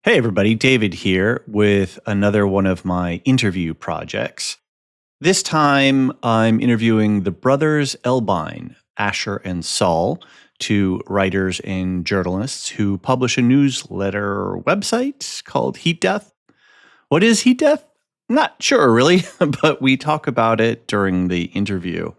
Hey everybody, David here with another one of my interview projects. This time I'm interviewing the brothers Elbein, Asher and Saul, two writers and journalists who publish a newsletter website called Heat Death. What is Heat Death? Not sure really, but we talk about it during the interview.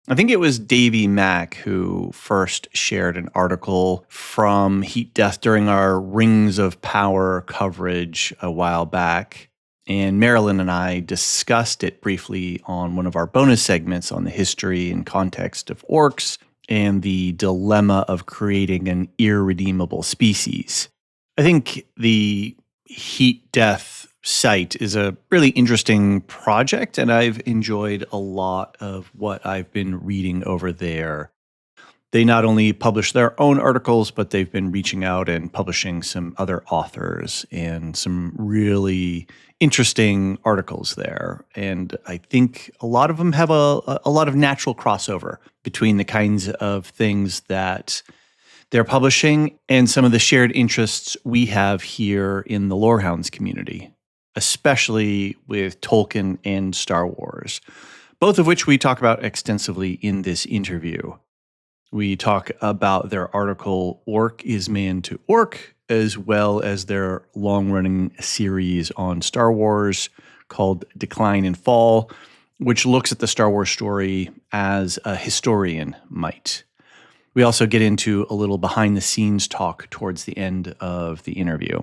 I think it was Davey Mack who first shared an article from Heat Death during our Rings of Power coverage a while back. And Marilyn and I discussed it briefly on one of our bonus segments on the history and context of orcs and the dilemma of creating an irredeemable species. I think the Heat Death site is a really interesting project, and I've enjoyed a lot of what I've been reading over there. They not only publish their own articles, but they've been reaching out and publishing some other authors and some really interesting articles there. And I think a lot of them have a lot of natural crossover between the kinds of things that they're publishing and some of the shared interests we have here in the Lorehounds community, especially with Tolkien and Star Wars, both of which we talk about extensively in this interview. We talk about their article, Orc is Man to Orc, as well as their long-running series on Star Wars called Decline and Fall, which looks at the Star Wars story as a historian might. We also get into a little behind-the-scenes talk towards the end of the interview.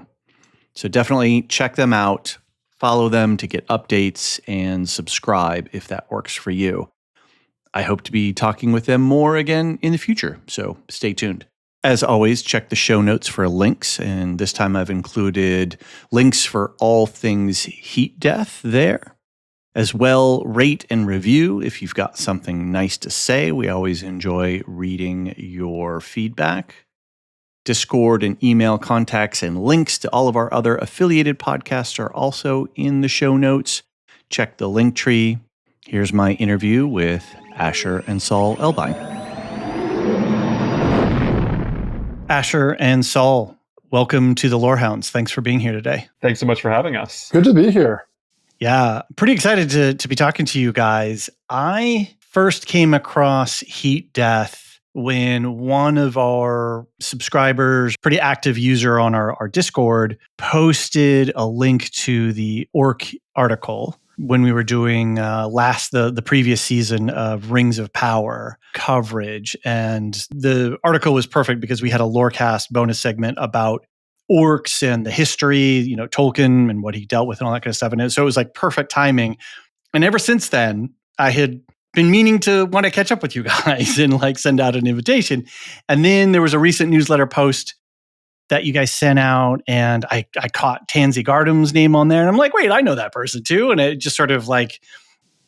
So definitely check them out, follow them to get updates, and subscribe if that works for you. I hope to be talking with them more again in the future, so stay tuned. As always, check the show notes for links, and this time I've included links for all things Heat Death there. As well, rate and review if you've got something nice to say. We always enjoy reading your feedback. Discord and email contacts and links to all of our other affiliated podcasts are also in the show notes. Check the link tree. Here's my interview with Asher and Saul Elbein. Asher and Saul, welcome to the Lorehounds. Thanks for being here today. Thanks so much for having us. Good to be here. Yeah, pretty excited to be talking to you guys. I first came across Heat Death when one of our subscribers, pretty active user on our Discord, posted a link to the Orc article when we were doing the previous season of Rings of Power coverage. And the article was perfect because we had a Lorecast bonus segment about orcs and the history, Tolkien and what he dealt with and all that kind of stuff. And so it was like perfect timing. And ever since then, I had been meaning to want to catch up with you guys and like send out an invitation. And then there was a recent newsletter post that you guys sent out, and I caught Tansy Gardam's name on there. And I'm like, wait, I know that person too. And it just sort of like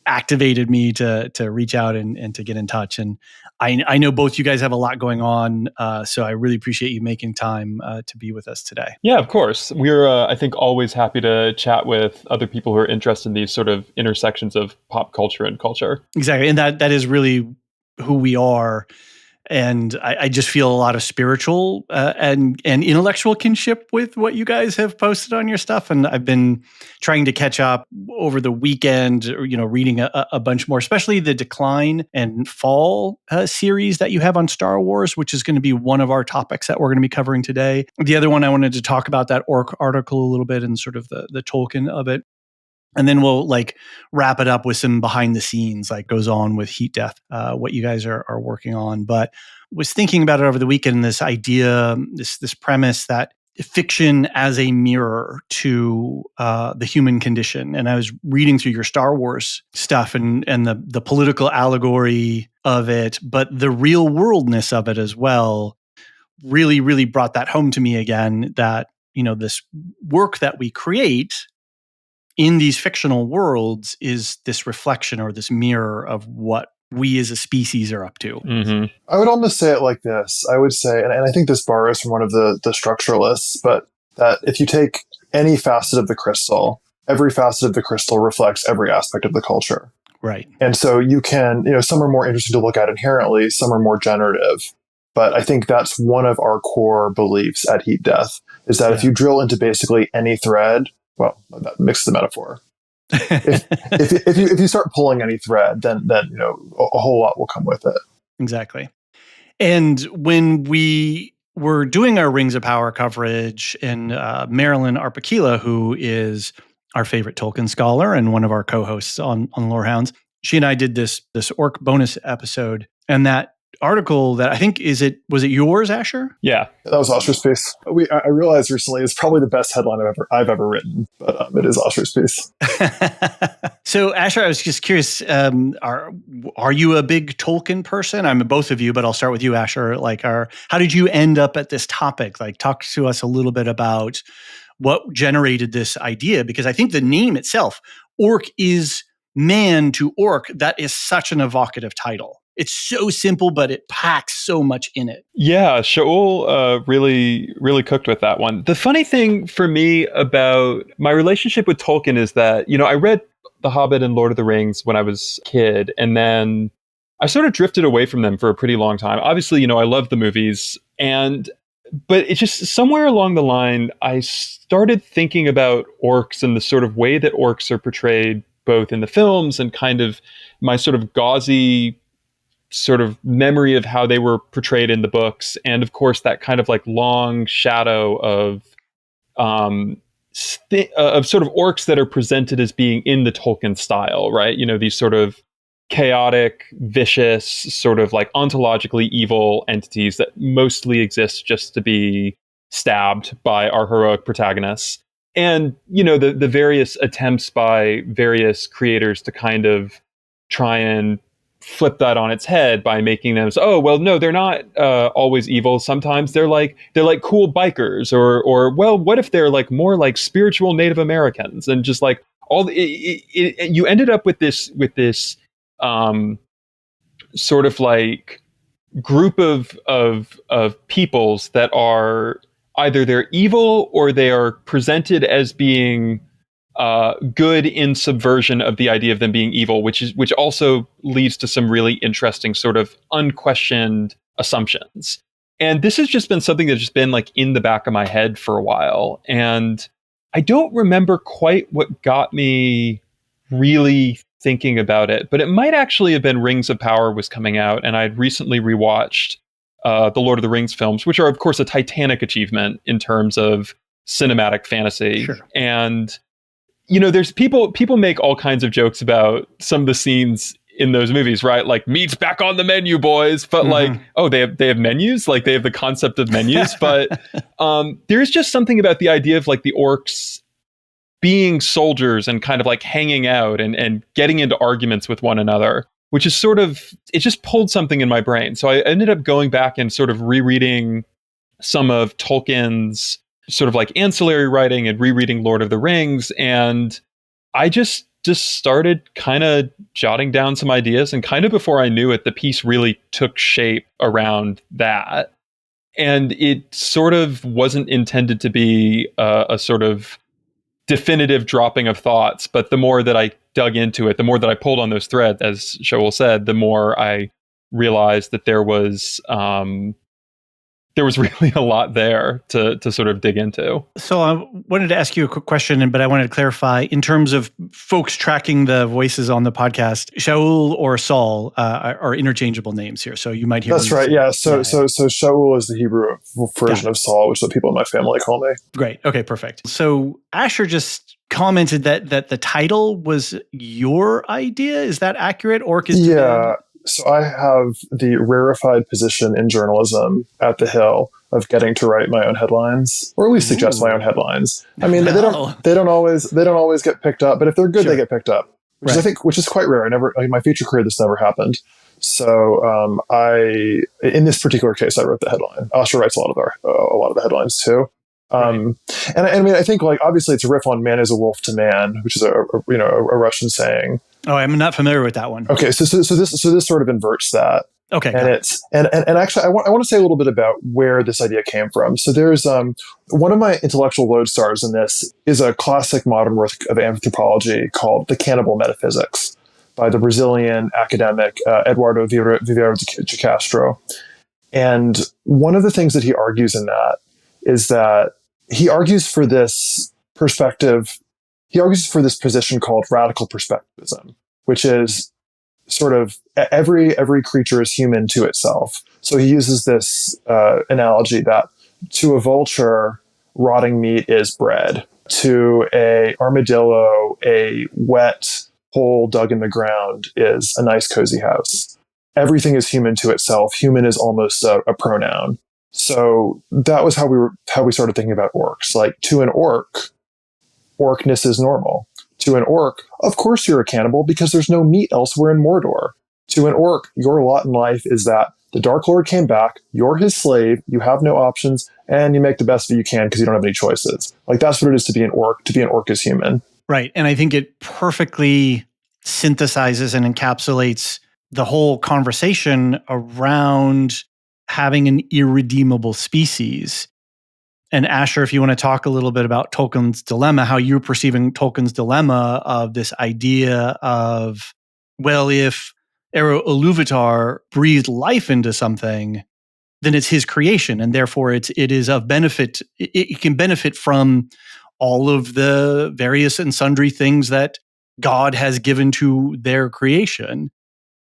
activated me to reach out and to get in touch. And I know both you guys have a lot going on, so I really appreciate you making time to be with us today. Yeah, of course. We're, I think, always happy to chat with other people who are interested in these sort of intersections of pop culture and culture. Exactly. And that is really who we are. And I just feel a lot of spiritual and intellectual kinship with what you guys have posted on your stuff. And I've been trying to catch up over the weekend, reading a bunch more, especially the Decline and Fall series that you have on Star Wars, which is going to be one of our topics that we're going to be covering today. The other one I wanted to talk about, that Orc article a little bit and sort of the Tolkien of it. And then we'll wrap it up with some behind the scenes, goes on with Heat Death, what you guys are working on. But was thinking about it over the weekend, this idea, this premise that fiction as a mirror to the human condition. And I was reading through your Star Wars stuff and the political allegory of it, but the real worldness of it as well really, really brought that home to me again, that, this work that we create in these fictional worlds is this reflection or this mirror of what we as a species are up to. Mm-hmm. I would almost say it like this. I would say, and I think this borrows from one of the structuralists, but that if you take any facet of the crystal, every facet of the crystal reflects every aspect of the culture. Right. And so you can, some are more interesting to look at inherently, some are more generative. But I think that's one of our core beliefs at Heat Death, is that if you drill into basically any thread, well, that mixes the metaphor. If you start pulling any thread, then a whole lot will come with it. Exactly. And when we were doing our Rings of Power coverage, and Marilyn Arpakila, who is our favorite Tolkien scholar and one of our co-hosts on Lorehounds, she and I did this orc bonus episode, and that article that I think was it yours, Asher? Yeah, that was Oscar's piece. I realized recently it's probably the best headline I've ever written, but it is Oscar's piece. So Asher, I was just curious, are you a big Tolkien person? I'm both of you, but I'll start with you, Asher. How did you end up at this topic? Talk to us a little bit about what generated this idea, because I think the name itself, Orc is man to orc, that is such an evocative title. It's so simple, but it packs so much in it. Yeah, Shaul really cooked with that one. The funny thing for me about my relationship with Tolkien is that, I read The Hobbit and Lord of the Rings when I was a kid, and then I sort of drifted away from them for a pretty long time. Obviously, I love the movies, but it's just somewhere along the line, I started thinking about orcs and the sort of way that orcs are portrayed both in the films and kind of my sort of gauzy sort of memory of how they were portrayed in the books. And of course, that kind of long shadow of sort of orcs that are presented as being in the Tolkien style, right? These sort of chaotic, vicious, sort of ontologically evil entities that mostly exist just to be stabbed by our heroic protagonists. And, the various attempts by various creators to kind of try and flip that on its head by making them no, they're not always evil. Sometimes they're cool bikers, or what if they're more like spiritual Native Americans, and just you ended up with this sort of group of peoples that are either they're evil or they are presented as being good in subversion of the idea of them being evil, which also leads to some really interesting sort of unquestioned assumptions. And this has just been something that's just been in the back of my head for a while. And I don't remember quite what got me really thinking about it, but it might actually have been Rings of Power was coming out, and I'd recently rewatched the Lord of the Rings films, which are of course a titanic achievement in terms of cinematic fantasy. Sure. And there's people make all kinds of jokes about some of the scenes in those movies, right? Meat's back on the menu, boys. But they have menus, they have the concept of menus. But there's just something about the idea of the orcs being soldiers and kind of hanging out and getting into arguments with one another, which is sort of, it just pulled something in my brain. So I ended up going back and sort of rereading some of Tolkien's sort of ancillary writing and rereading Lord of the Rings. And I just started kind of jotting down some ideas. And kind of before I knew it, the piece really took shape around that. And it sort of wasn't intended to be a sort of definitive dropping of thoughts. But the more that I dug into it, the more that I pulled on those threads, as Shaul said, the more I realized that there was really a lot there to sort of dig into. So I wanted to ask you a quick question, but I wanted to clarify in terms of folks tracking the voices on the podcast. Shaul or Saul are interchangeable names here, so you might hear. That's right. Yeah. So Shaul is the Hebrew version of Saul, which is what people in my family call me. Great. Okay. Perfect. So Asher just commented that the title was your idea. Is that accurate? Orc is yeah. So I have the rarefied position in journalism at the Hill of getting to write my own headlines, or at least suggest my own headlines. I mean, they don't always get picked up, but if they're good, they get picked up, which is quite rare. In my feature career, this never happened. So in this particular case, I wrote the headline. Asher writes a lot of the headlines too. And I mean, I think obviously it's a riff on "man is a wolf to man," which is a Russian saying. Oh, I'm not familiar with that one. Okay, so this sort of inverts that. Okay, and it's and actually I want to say a little bit about where this idea came from. So there's one of my intellectual lodestars in this is a classic modern work of anthropology called The Cannibal Metaphysics by the Brazilian academic Eduardo Vieira de Castro. And one of the things that he argues in that is that he argues for this perspective. He argues for this position called radical perspectivism, which is sort of every creature is human to itself. So he uses this analogy that to a vulture, rotting meat is bread. To a armadillo, a wet hole dug in the ground is a nice cozy house. Everything is human to itself. Human is almost a pronoun. So that was how we started thinking about orcs. Like, to an orc, orcness is normal. To an orc, of course you're a cannibal because there's no meat elsewhere in Mordor. To an orc, your lot in life is that the Dark Lord came back, you're his slave, you have no options, and you make the best of it you can because you don't have any choices. Like, that's what it is to be an orc. To be an orc is human. Right. And I think it perfectly synthesizes and encapsulates the whole conversation around having an irredeemable species. And Asher, if you want to talk a little bit about Tolkien's dilemma, how you're perceiving Tolkien's dilemma of this idea of, well, if Ero Iluvatar breathed life into something, then it's his creation, and therefore it is of benefit. It can benefit from all of the various and sundry things that God has given to their creation.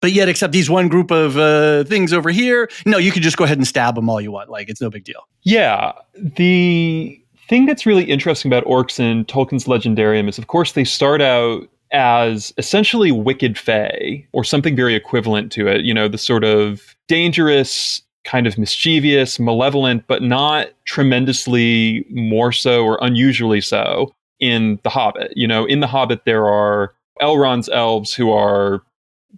But yet, except these one group of things over here, no, you can just go ahead and stab them all you want. Like, it's no big deal. Yeah. The thing that's really interesting about orcs in Tolkien's Legendarium is, of course, they start out as essentially wicked fae, or something very equivalent to it. You know, the sort of dangerous, kind of mischievous, malevolent, but not tremendously more so or unusually so in The Hobbit. You know, in The Hobbit, there are Elrond's elves who are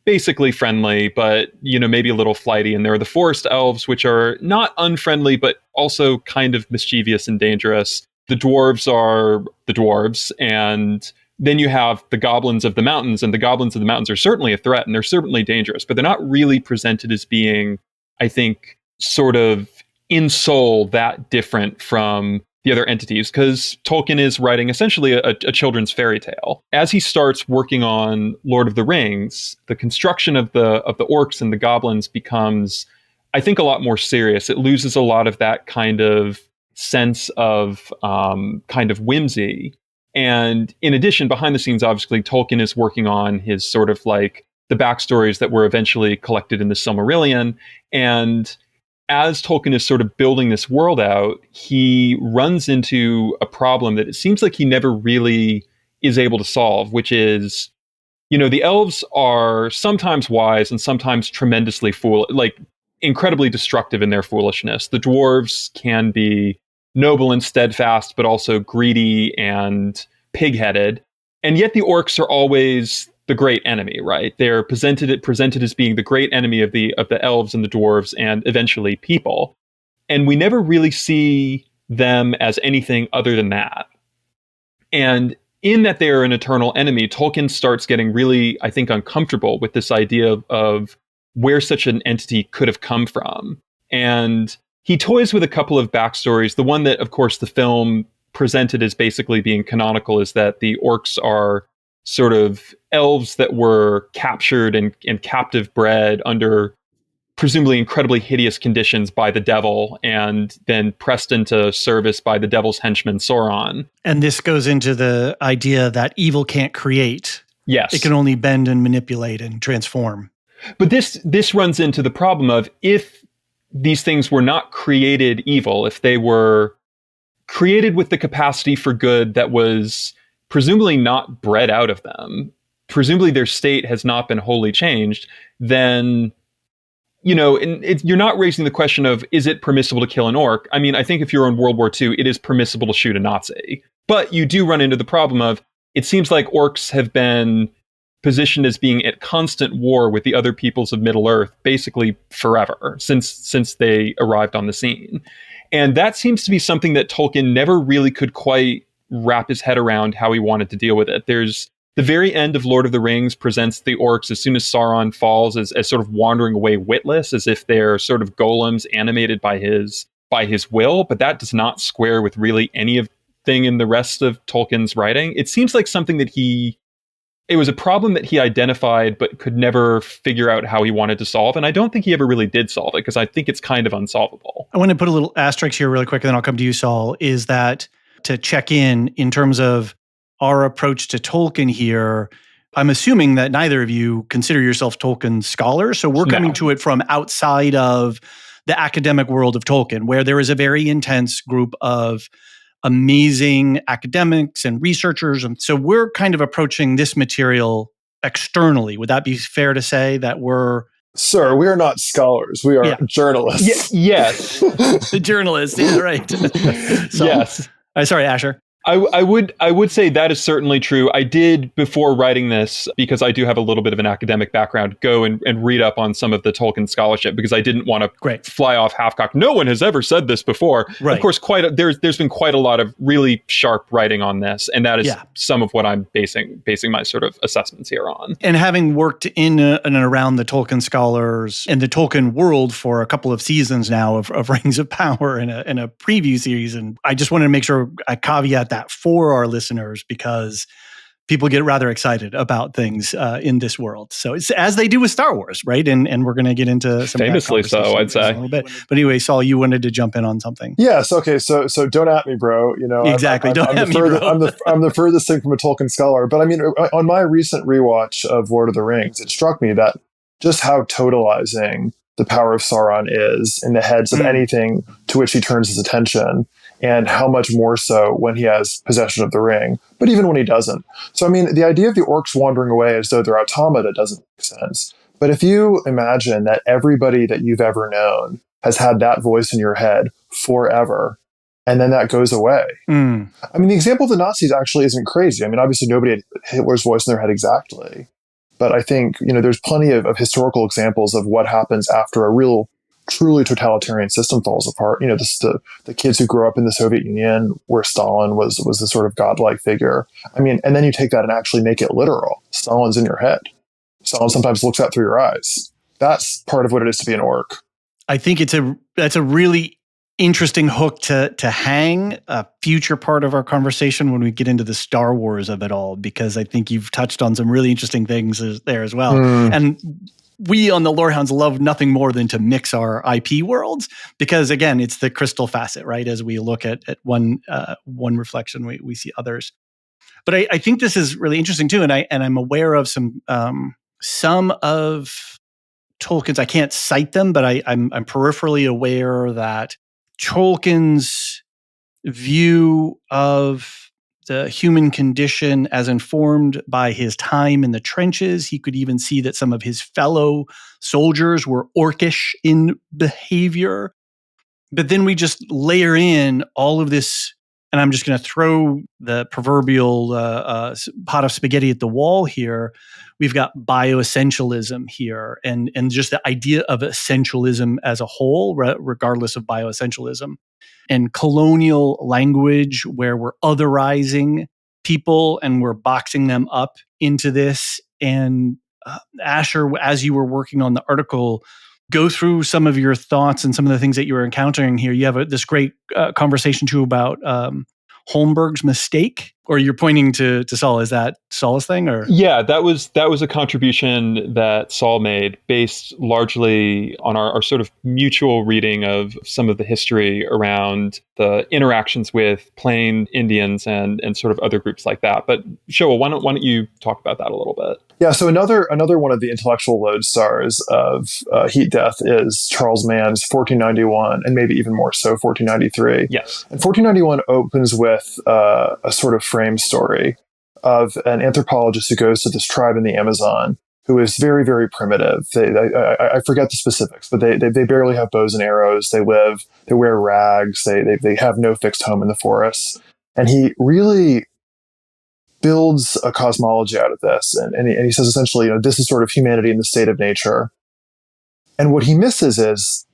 basically friendly, but, you know, maybe a little flighty. And there are the forest elves, which are not unfriendly, but also kind of mischievous and dangerous. The dwarves are the dwarves. And then you have the goblins of the mountains, and the goblins of the mountains are certainly a threat, and they're certainly dangerous, but they're not really presented as being, I think, sort of in soul that different from the other entities, because Tolkien is writing essentially a children's fairy tale. As he starts working on Lord of the Rings, the construction of the orcs and the goblins becomes, I think, a lot more serious. It loses a lot of that kind of sense of kind of whimsy. And in addition, behind the scenes, obviously, Tolkien is working on his sort of like the backstories that were eventually collected in the Silmarillion. And as Tolkien is sort of building this world out, he runs into a problem that it seems like he never really is able to solve, which is, you know, the elves are sometimes wise and sometimes tremendously like incredibly destructive in their foolishness. The dwarves can be noble and steadfast, but also greedy and pig-headed. And yet the orcs are always the great enemy, right? They're presented as being the great enemy of the elves and the dwarves and eventually people. And we never really see them as anything other than that. And in that they are an eternal enemy, Tolkien starts getting really, I think, uncomfortable with this idea of where such an entity could have come from. And he toys with a couple of backstories. The one that, of course, the film presented as basically being canonical is that the orcs are sort of elves that were captured and captive bred under presumably incredibly hideous conditions by the devil and then pressed into service by the devil's henchman Sauron. And this goes into the idea that evil can't create. Yes. It can only bend and manipulate and transform. But this runs into the problem of, if these things were not created evil, if they were created with the capacity for good that was presumably not bred out of them, presumably their state has not been wholly changed, then, you know, you're not raising the question of, is it permissible to kill an orc? I mean, I think if you're in World War II, it is permissible to shoot a Nazi. But you do run into the problem of, it seems like orcs have been positioned as being at constant war with the other peoples of Middle-earth basically forever, since they arrived on the scene. And that seems to be something that Tolkien never really could quite wrap his head around how he wanted to deal with it. There's the very end of Lord of the Rings presents the orcs as soon as Sauron falls as sort of wandering away witless, as if they're sort of golems animated by his will, but that does not square with really anything in the rest of Tolkien's writing. It seems like something that it was a problem that he identified but could never figure out how he wanted to solve. And I don't think he ever really did solve it, because I think it's kind of unsolvable. I want to put a little asterisk here really quick, and then I'll come to you, Saul, is that to check in terms of our approach to Tolkien here, I'm assuming that neither of you consider yourself Tolkien scholars. So we're coming to it from outside of the academic world of Tolkien, where there is a very intense group of amazing academics and researchers. And so we're kind of approaching this material externally. Would that be fair to say that we're... Sir, we are not scholars. We are journalists. Yes. The journalists, yeah, right. So, yes. Sorry, Asher. I would say that is certainly true. I did, before writing this, because I do have a little bit of an academic background, go and read up on some of the Tolkien scholarship, because I didn't want to fly off half-cocked. No one has ever said this before. Right. Of course, there's been quite a lot of really sharp writing on this, and that is some of what I'm basing my sort of assessments here on. And having worked in and around the Tolkien scholars and the Tolkien world for a couple of seasons now of Rings of Power in a preview series, and I just wanted to make sure I caveat that for our listeners, because people get rather excited about things in this world. So it's as they do with Star Wars, right? And we're going to get into some famously so, I'd say. A little bit. But anyway, Saul, you wanted to jump in on something. Yes. Okay. So don't at me, bro. You know, exactly. Don't at me, bro. I'm the furthest thing from a Tolkien scholar. But I mean, on my recent rewatch of Lord of the Rings, it struck me that just how totalizing the power of Sauron is in the heads of anything to which he turns his attention, and how much more so when he has possession of the ring, but even when he doesn't. So, I mean, the idea of the orcs wandering away as though they're automata doesn't make sense. But if you imagine that everybody that you've ever known has had that voice in your head forever, and then that goes away. I mean, the example of the Nazis actually isn't crazy. I mean, obviously nobody had Hitler's voice in their head exactly. But I think, you know, there's plenty of historical examples of what happens after a real truly totalitarian system falls apart. You know, this is the kids who grew up in the Soviet Union, where Stalin was the sort of godlike figure. I mean, and then you take that and actually make it literal. Stalin's in your head. Stalin sometimes looks out through your eyes. That's part of what it is to be an orc. I think that's a really interesting hook to hang a future part of our conversation when we get into the Star Wars of it all, because I think you've touched on some really interesting things there as well. And we on the Lorehounds love nothing more than to mix our IP worlds, because again, it's the crystal facet, right? As we look at one reflection, we see others. But I think this is really interesting too, and I'm aware of some of Tolkien's. I can't cite them, but I'm peripherally aware that Tolkien's view of the human condition as informed by his time in the trenches. He could even see that some of his fellow soldiers were orcish in behavior. But then we just layer in all of this, and I'm just going to throw the proverbial pot of spaghetti at the wall here. We've got bioessentialism here, and just the idea of essentialism as a whole, regardless of bioessentialism. And colonial language, where we're otherizing people and we're boxing them up into this. And Asher, as you were working on the article, go through some of your thoughts and some of the things that you were encountering here. You have this great conversation too about Holmberg's mistake, or you're pointing to Saul. Is that Saul's thing? Or yeah, that was a contribution that Saul made, based largely on our sort of mutual reading of some of the history around the interactions with Plain Indians and sort of other groups like that. But Showa, why don't you talk about that a little bit? Yeah, so another one of the intellectual lodestars of Heat Death is Charles Mann's 1491, and maybe even more so 1493. Yes. And 1491 opens with a sort of frame story of an anthropologist who goes to this tribe in the Amazon who is very, very primitive. I forget the specifics, but they barely have bows and arrows. They wear rags. They have no fixed home in the forests. And he really builds a cosmology out of this. And he says essentially, you know, this is sort of humanity in the state of nature. And what he misses is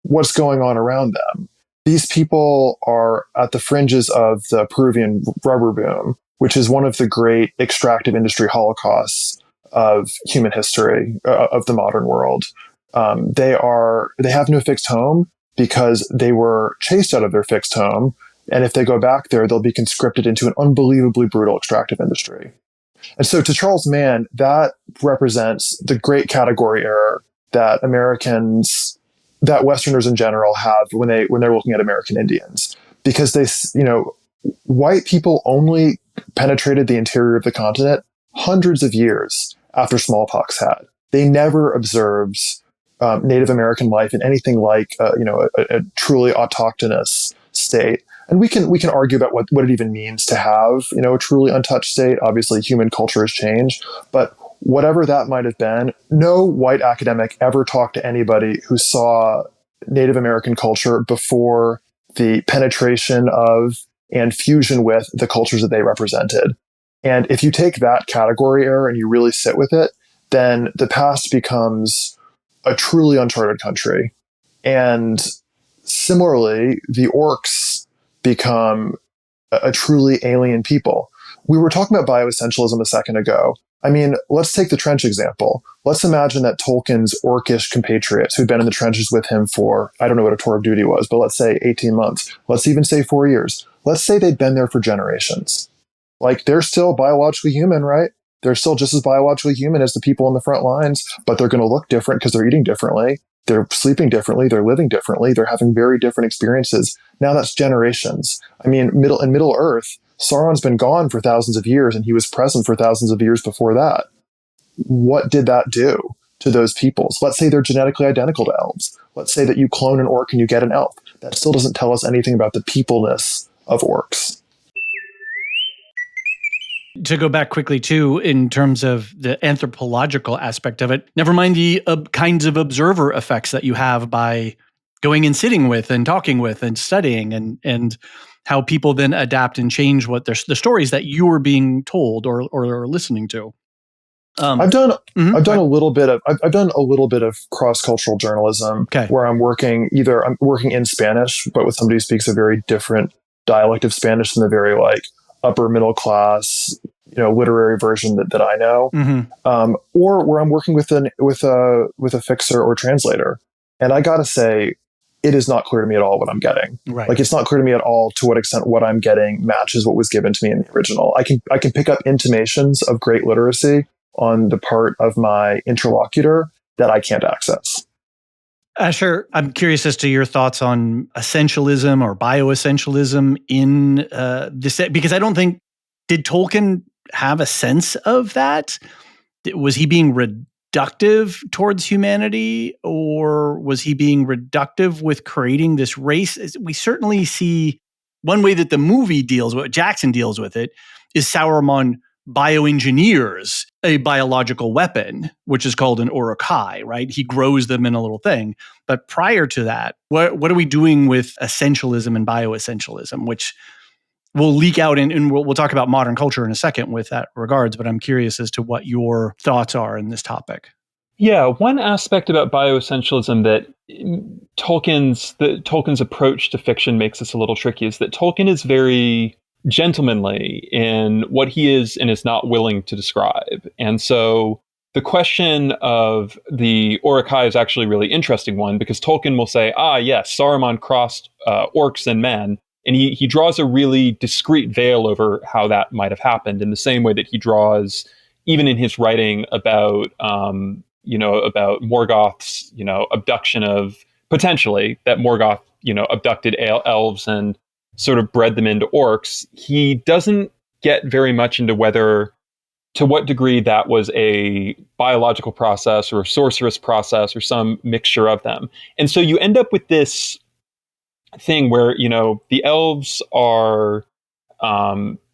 what's going on around them. These people are at the fringes of the Peruvian rubber boom, which is one of the great extractive industry holocausts of human history, of the modern world. They have no fixed home because they were chased out of their fixed home. And if they go back there, they'll be conscripted into an unbelievably brutal extractive industry. And so to Charles Mann, that represents the great category error that that Westerners in general have when they're looking at American Indians, because white people only penetrated the interior of the continent hundreds of years after smallpox had. They never observed Native American life in anything like a truly autochthonous state. And we can argue about what it even means to have a truly untouched state. Obviously, human culture has changed, but whatever that might have been, no white academic ever talked to anybody who saw Native American culture before the penetration of and fusion with the cultures that they represented. And if you take that category error and you really sit with it, then the past becomes a truly uncharted country. And similarly, the Orcs become a truly alien people. We were talking about bioessentialism a second ago. I mean, let's take the trench example. Let's imagine that Tolkien's Orcish compatriots who'd been in the trenches with him for, I don't know what a tour of duty was, but let's say 18 months. Let's even say 4 years. Let's say they'd been there for generations. Like, they're still biologically human, right? They're still just as biologically human as the people on the front lines, but they're going to look different because they're eating differently. They're sleeping differently. They're living differently. They're having very different experiences. Now that's generations. I mean, Middle Earth, Sauron's been gone for thousands of years, and he was present for thousands of years before that. What did that do to those peoples? Let's say they're genetically identical to elves. Let's say that you clone an orc and you get an elf. That still doesn't tell us anything about the peopleness of orcs. To go back quickly, too, in terms of the anthropological aspect of it, never mind the kinds of observer effects that you have by going and sitting with and talking with and studying, and how people then adapt and change the stories that you were being told or listening to. I've done a little bit of cross-cultural journalism, where I'm working in Spanish, but with somebody who speaks a very different dialect of Spanish than the very upper middle class, literary version that I know, or where I'm working with a fixer or translator. And I gotta say, it is not clear to me at all what I'm getting. Right. Like, it's not clear to me at all to what extent what I'm getting matches what was given to me in the original. I can pick up intimations of great literacy on the part of my interlocutor that I can't access. Asher, I'm curious as to your thoughts on essentialism or bioessentialism in this, because I don't think, did Tolkien have a sense of that? Was he being reductive towards humanity, or was he being reductive with creating this race? We certainly see one way that the movie Jackson deals with it, is Sauron bioengineers a biological weapon, which is called an Uruk-hai, right? He grows them in a little thing. But prior to that, what are we doing with essentialism and bioessentialism, which will leak out, and we'll talk about modern culture in a second with that regards, but I'm curious as to what your thoughts are in this topic. Yeah, one aspect about bioessentialism that Tolkien's approach to fiction makes this a little tricky is that Tolkien is very gentlemanly in what he is and is not willing to describe. And so the question of the Uruk-hai is actually a really interesting one, because Tolkien will say, yes, Saruman crossed orcs and men. And he draws a really discreet veil over how that might have happened, in the same way that he draws, even in his writing about Morgoth's, abduction of, potentially, that Morgoth, abducted elves and sort of bred them into orcs. He doesn't get very much into to what degree that was a biological process or a sorcerous process or some mixture of them. And so you end up with this thing where, the elves are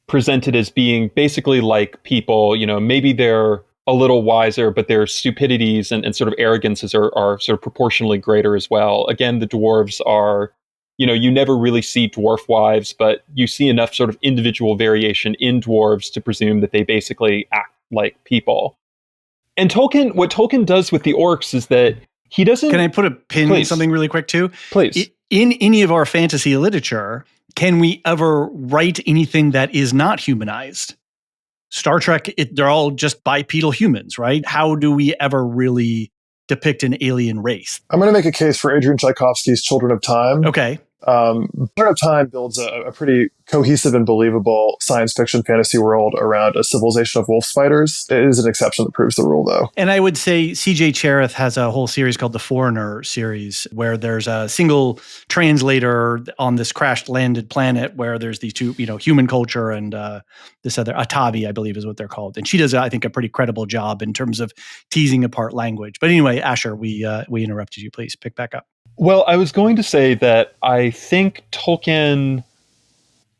presented as being basically like people. Maybe they're a little wiser, but their stupidities and sort of arrogances are sort of proportionally greater as well. Again, the dwarves are, you never really see dwarf wives, but you see enough sort of individual variation in dwarves to presume that they basically act like people. And what Tolkien does with the orcs is that he doesn't... Can I put a pin in something really quick too? Please. In any of our fantasy literature, can we ever write anything that is not humanized? Star Trek, they're all just bipedal humans, right? How do we ever really depict an alien race? I'm going to make a case for Adrian Tchaikovsky's Children of Time. Okay. Children of Time builds a pretty cohesive and believable science fiction fantasy world around a civilization of wolf spiders. It is an exception that proves the rule, though. And I would say C.J. Cherith has a whole series called the Foreigner series, where there's a single translator on this crashed landed planet where there's these two, human culture and this other Atavi, I believe is what they're called. And she does, I think, a pretty credible job in terms of teasing apart language. But anyway, Asher, we interrupted you. Please pick back up. Well, I was going to say that I think Tolkien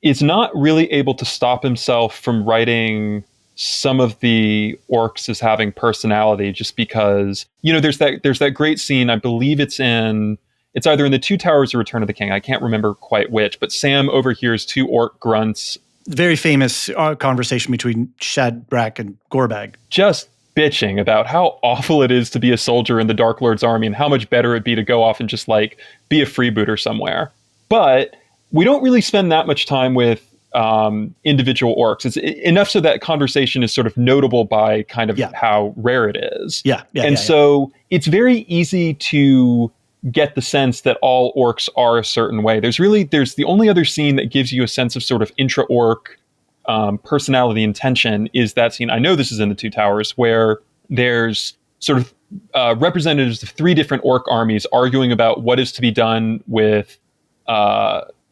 is not really able to stop himself from writing some of the orcs as having personality, just because, there's that great scene, I believe it's either in the Two Towers or Return of the King, I can't remember quite which, but Sam overhears two orc grunts. Very famous conversation between Shadrach and Gorbag. Just bitching about how awful it is to be a soldier in the Dark Lord's army and how much better it'd be to go off and just be a freebooter somewhere. But we don't really spend that much time with individual orcs. It's enough so that conversation is sort of notable by kind of how rare it is. So it's very easy to get the sense that all orcs are a certain way. There's the only other scene that gives you a sense of sort of intra-orc personality and tension is that scene. I know this is in the Two Towers, where there's sort of representatives of three different orc armies arguing about what is to be done with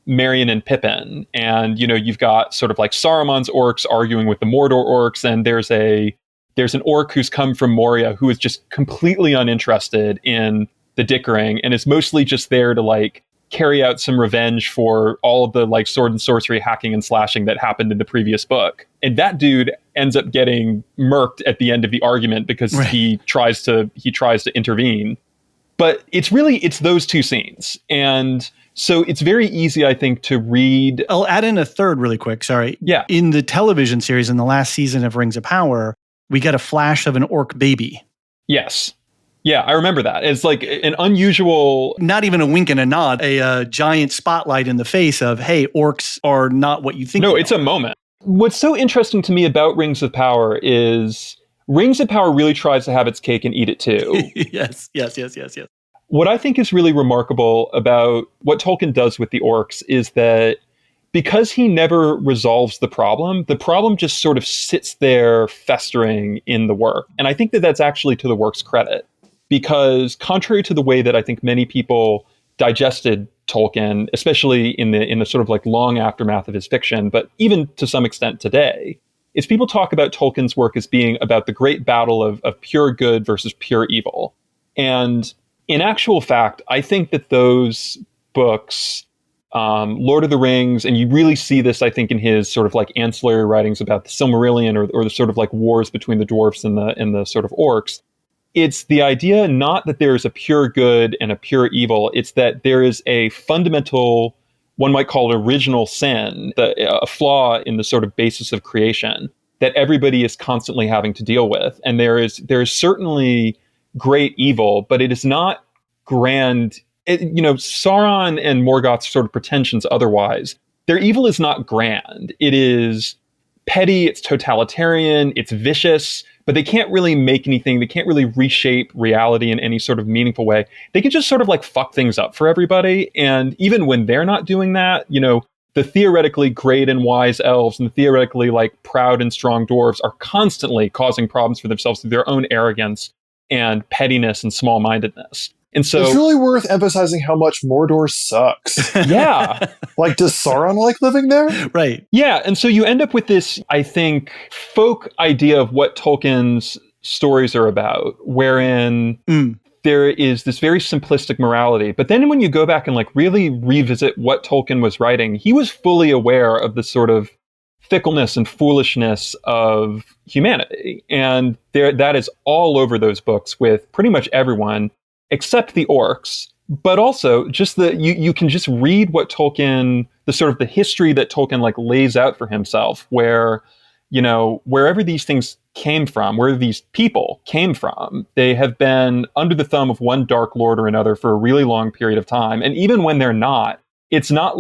Merry and Pippin. And, you've got sort of like Saruman's orcs arguing with the Mordor orcs, and there's an orc who's come from Moria who is just completely uninterested in the dickering and is mostly just there to carry out some revenge for all of the sword and sorcery hacking and slashing that happened in the previous book. And that dude ends up getting murked at the end of the argument because he tries to intervene. But it's those two scenes. And so it's very easy, I think, to read. I'll add in a third really quick. Sorry. Yeah. In the television series, in the last season of Rings of Power, we get a flash of an orc baby. Yes. Yeah, I remember that. It's like an unusual... Not even a wink and a nod, a giant spotlight in the face of, hey, orcs are not what you think. No, it's a moment. What's so interesting to me about Rings of Power is Rings of Power really tries to have its cake and eat it too. Yes. What I think is really remarkable about what Tolkien does with the orcs is that because he never resolves the problem just sort of sits there festering in the work. And I think that that's actually to the work's credit, because contrary to the way that I think many people digested Tolkien, especially in the sort of long aftermath of his fiction, but even to some extent today, is people talk about Tolkien's work as being about the great battle of pure good versus pure evil. And in actual fact, I think that those books, Lord of the Rings, and you really see this, I think, in his sort of ancillary writings about the Silmarillion or the sort of wars between the dwarves and the sort of orcs, it's the idea not that there is a pure good and a pure evil, it's that there is a fundamental, one might call it original sin, a flaw in the sort of basis of creation that everybody is constantly having to deal with. And there is certainly great evil, but it is not grand. Sauron and Morgoth's sort of pretensions otherwise, their evil is not grand. It is petty, it's totalitarian, it's vicious, but they can't really make anything. They can't really reshape reality in any sort of meaningful way. They can just sort of fuck things up for everybody. And even when they're not doing that, the theoretically great and wise elves and the theoretically proud and strong dwarves are constantly causing problems for themselves through their own arrogance and pettiness and small-mindedness. And so it's really worth emphasizing how much Mordor sucks. Yeah. Does Sauron like living there? Right. Yeah. And so you end up with this, I think, folk idea of what Tolkien's stories are about, wherein there is this very simplistic morality. But then when you go back and really revisit what Tolkien was writing, he was fully aware of the sort of fickleness and foolishness of humanity. And that is all over those books with pretty much everyone except the orcs. But also just you can just read what Tolkien, the sort of the history that Tolkien lays out for himself, where, wherever these things came from, where these people came from, they have been under the thumb of one Dark Lord or another for a really long period of time. And even when they're not, it's not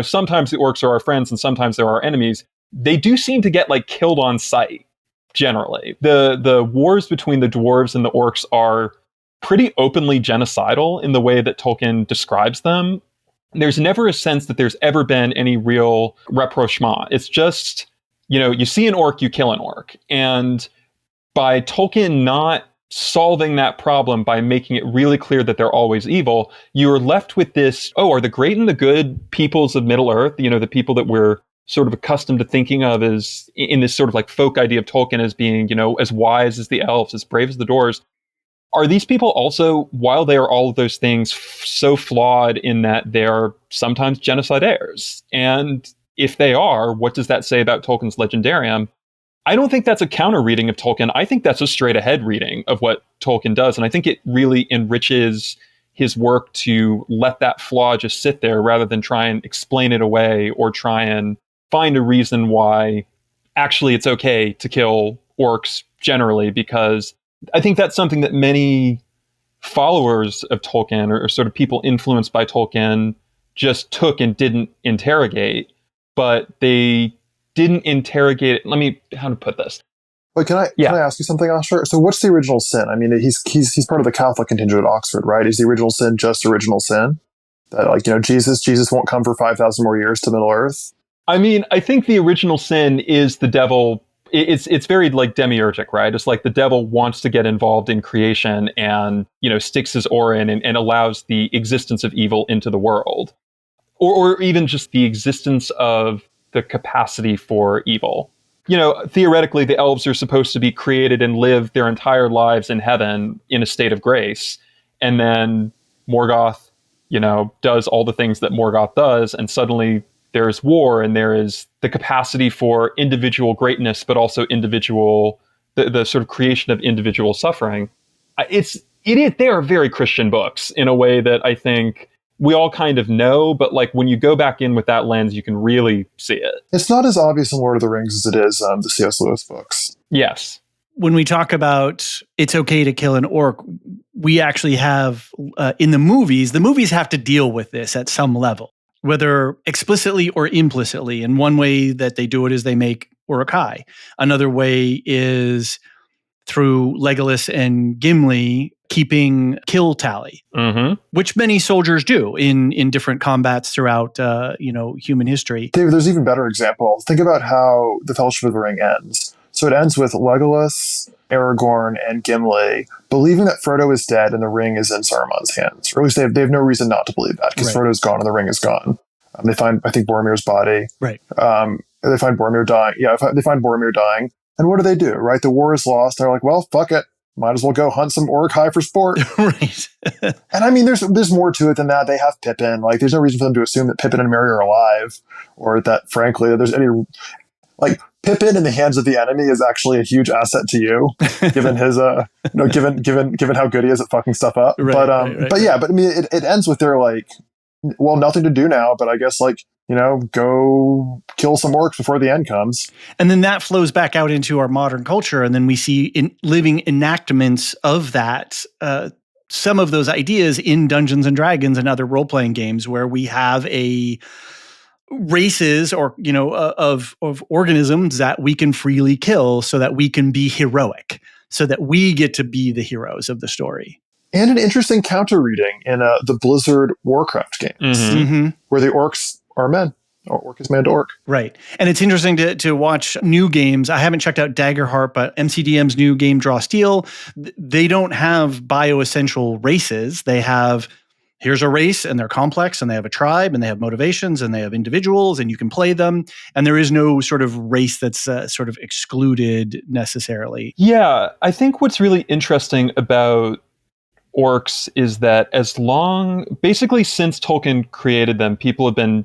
sometimes the orcs are our friends and sometimes they're our enemies. They do seem to get killed on sight, generally. The wars between the dwarves and the orcs are pretty openly genocidal in the way that Tolkien describes them. there's never a sense that there's ever been any real rapprochement. It's just, you see an orc, you kill an orc. And by Tolkien not solving that problem by making it really clear that they're always evil, you're left with this, are the great and the good peoples of Middle-earth, the people that we're sort of accustomed to thinking of as in this sort of like folk idea of Tolkien as being, as wise as the elves, as brave as the Doors. Are these people also, while they are all of those things, so flawed in that they're sometimes genocidaires? And if they are, what does that say about Tolkien's legendarium? I don't think that's a counter reading of Tolkien. I think that's a straight ahead reading of what Tolkien does. And I think it really enriches his work to let that flaw just sit there rather than try and explain it away or try and find a reason why actually it's okay to kill orcs generally, because I think that's something that many followers of Tolkien or sort of people influenced by Tolkien just took and didn't interrogate, but they didn't interrogate it. How to put this? But can I ask you something, Asher? So what's the original sin? I mean, he's part of the Catholic contingent at Oxford, right? Is the original sin just original sin? That Jesus won't come for 5,000 more years to Middle Earth? I mean, I think the original sin is the devil. It's very like demiurgic, right? It's like the devil wants to get involved in creation and, sticks his oar in and allows the existence of evil into the world. Or even just the existence of the capacity for evil. Theoretically, the elves are supposed to be created and live their entire lives in heaven in a state of grace. And then Morgoth, does all the things that Morgoth does, and suddenly there's war and there is the capacity for individual greatness, but also the sort of creation of individual suffering. They are very Christian books in a way that I think we all kind of know, but like when you go back in with that lens, you can really see it. It's not as obvious in Lord of the Rings as it is the C.S. Lewis books. Yes. When we talk about it's okay to kill an orc, we actually have in the movies have to deal with this at some level, whether explicitly or implicitly. And one way that they do it is they make Uruk-hai. Another way is through Legolas and Gimli keeping kill tally, which many soldiers do in different combats throughout human history. David, there's an even better example. Think about how the Fellowship of the Ring ends. So it ends with Legolas, Aragorn, and Gimli believing that Frodo is dead and the ring is in Saruman's hands. Or at least they have no reason not to believe that, because Frodo's gone and the ring is gone. They find, I think, Boromir's body. Right. They find Boromir dying. Yeah, they find Boromir dying. And what do? Right? The war is lost. They're like, well, fuck it. Might as well go hunt some Uruk-hai for sport. Right. And I mean, there's more to it than that. They have Pippin. Like, there's no reason for them to assume that Pippin and Merry are alive, or that, frankly, that there's any... Like, Pippin in the hands of the enemy is actually a huge asset to you, given his, given how good he is at fucking stuff up. Right, but I mean, it ends with their like, well, nothing to do now, but I guess go kill some orcs before the end comes. And then that flows back out into our modern culture, and then we see living enactments of that. Some of those ideas in Dungeons and Dragons and other role playing games, where we have races or of organisms that we can freely kill so that we can be heroic, so that we get to be the heroes of the story. And an interesting counter reading in the Blizzard Warcraft games, where the orcs are men. Orc is man to orc. Right. And it's interesting to watch new games. I haven't checked out Daggerheart, but MCDM's new game Draw Steel, they don't have bioessential races. They have, here's a race and they're complex and they have a tribe and they have motivations and they have individuals and you can play them. And there is no sort of race that's sort of excluded necessarily. Yeah. I think what's really interesting about orcs is that basically since Tolkien created them, people have been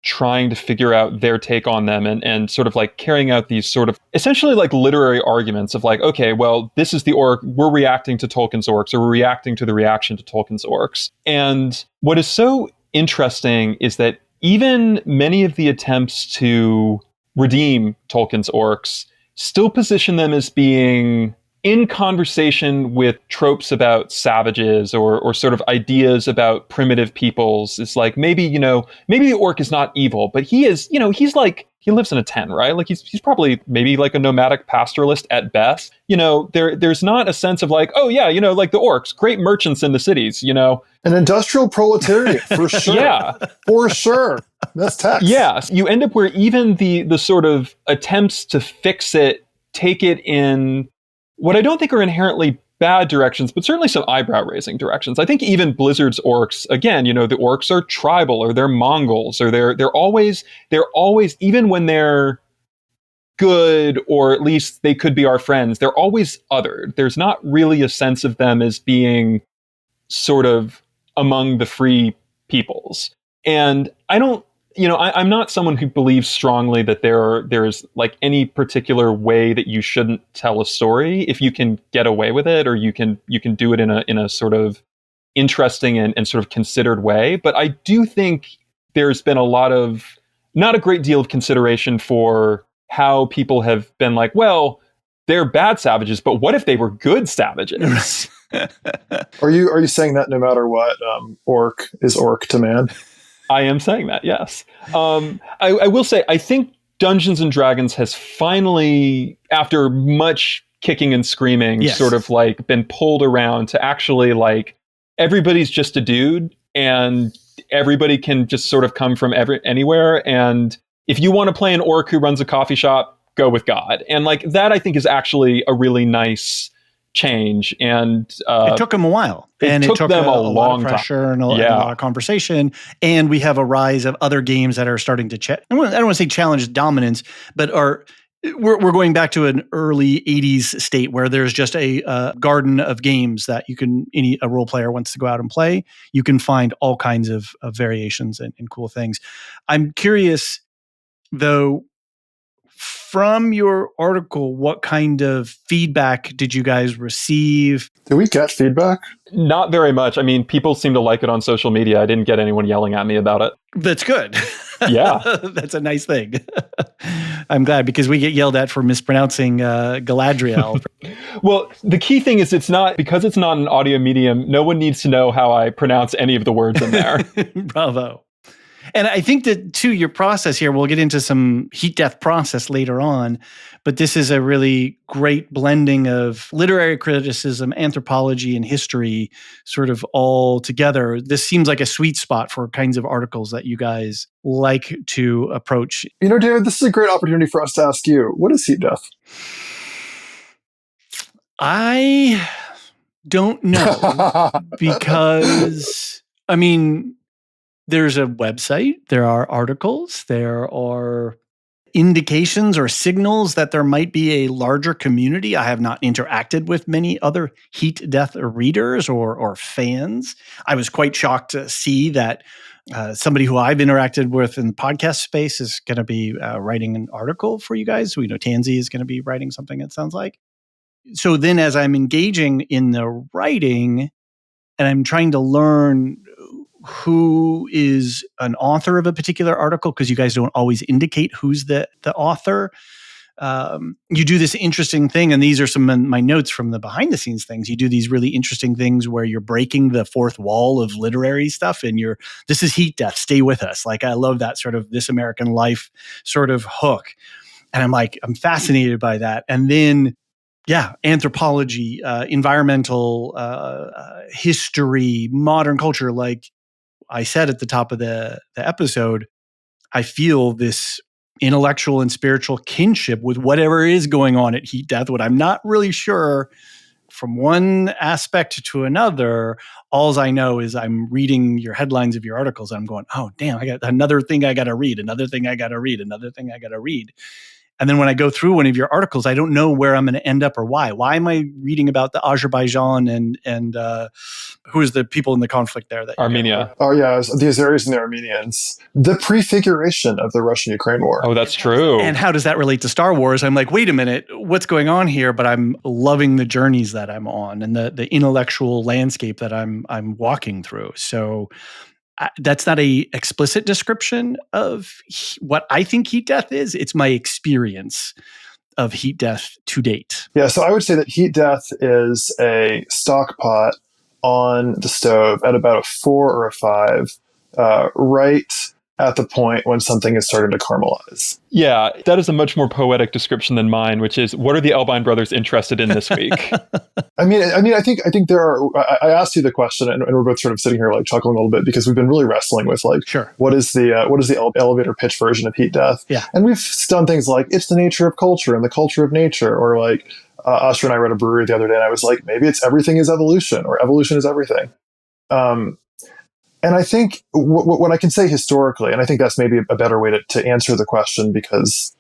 trying to figure out their take on them and sort of like carrying out these sort of essentially like literary arguments of like, okay, well, this is the orc, we're reacting to Tolkien's orcs, or we're reacting to the reaction to Tolkien's orcs. And what is so interesting is that even many of the attempts to redeem Tolkien's orcs still position them as being in conversation with tropes about savages or sort of ideas about primitive peoples, it's like maybe the orc is not evil, but he is, he's like, he lives in a tent, right? Like he's probably maybe like a nomadic pastoralist at best. There's not a sense of like, oh yeah, like the orcs, great merchants in the cities, An industrial proletariat for sure. Yeah, for sure. That's text. Yeah, you end up where even the sort of attempts to fix it take it in what I don't think are inherently bad directions, but certainly some eyebrow-raising directions. I think even Blizzard's orcs, again, the orcs are tribal, or they're Mongols, or they're always, even when they're good, or at least they could be our friends, they're always othered. There's not really a sense of them as being sort of among the free peoples. And I don't, I'm not someone who believes strongly that there's like any particular way that you shouldn't tell a story if you can get away with it, or you can do it in a sort of interesting and sort of considered way. But I do think there's been not a great deal of consideration for how people have been like, well, they're bad savages, but what if they were good savages? Are you saying that no matter what, orc is orc to man? I am saying that, yes. I will say, I think Dungeons and Dragons has finally, after much kicking and screaming, yes, sort of like been pulled around to actually like, everybody's just a dude and everybody can just sort of come from anywhere. And if you want to play an orc who runs a coffee shop, go with God. And like that, I think is actually a really nice change. And it took them a while, and it took them a lot long of pressure time. and a lot of conversation. And we have a rise of other games that are starting to I don't want to say challenge dominance, but we're going back to an early 80s state where there's just a garden of games that a role player wants to go out and play. You can find all kinds of variations and cool things. I'm curious, though, from your article, what kind of feedback did you guys receive? Did we get feedback? Not very much. I mean, people seem to like it on social media. I didn't get anyone yelling at me about it. That's good. Yeah. That's a nice thing. I'm glad, because we get yelled at for mispronouncing Galadriel. Well, the key thing is because it's not an audio medium, no one needs to know how I pronounce any of the words in there. Bravo. And I think that, too, your process here, we'll get into some heat death process later on, but this is a really great blending of literary criticism, anthropology, and history sort of all together. This seems like a sweet spot for kinds of articles that you guys like to approach. David, this is a great opportunity for us to ask you, what is heat death? I don't know, because, I mean, there's a website, there are articles, there are indications or signals that there might be a larger community. I have not interacted with many other heat death readers or fans. I was quite shocked to see that somebody who I've interacted with in the podcast space is going to be writing an article for you guys. We know Tansy is going to be writing something, it sounds like. So then as I'm engaging in the writing and I'm trying to learn who is an author of a particular article, because you guys don't always indicate who's the author. You do this interesting thing, and these are some of my notes from the behind the scenes things. You do these really interesting things where you're breaking the fourth wall of literary stuff, and this is heat death, stay with us. Like, I love that sort of This American Life sort of hook. And I'm fascinated by that. And then, anthropology, environmental history, modern culture, like I said at the top of the episode, I feel this intellectual and spiritual kinship with whatever is going on at Heat Death. What I'm not really sure from one aspect to another, all I know is I'm reading your headlines of your articles and I'm going, oh, damn, I got another thing I got to read, another thing I got to read, another thing I got to read. And then when I go through one of your articles, I don't know where I'm going to end up or why. Why am I reading about the Azerbaijan and who is the people in the conflict there? Armenia. Oh, yeah, the Azeris and the Armenians. The prefiguration of the Russian-Ukraine war. Oh, that's true. And how does that relate to Star Wars? I'm like, wait a minute, what's going on here? But I'm loving the journeys that I'm on and the intellectual landscape that I'm walking through. So that's not a explicit description of what I think heat death is. It's my experience of heat death to date? Yeah, so I would say that heat death is a stock pot on the stove at about a 4 or a 5, right at the point when something is starting to caramelize. Yeah, that is a much more poetic description than mine, which is, what are the Elbein brothers interested in this week? I think there are. I asked you the question, and we're both sort of sitting here like chuckling a little bit because we've been really wrestling with like, Sure, what is the elevator pitch version of heat death? Yeah, and we've done things like it's the nature of culture and the culture of nature, or like Oscar and I read a brewery the other day, and I was like, maybe it's everything is evolution, or evolution is everything. And I think what I can say historically, and I think that's maybe a better way to answer the question, because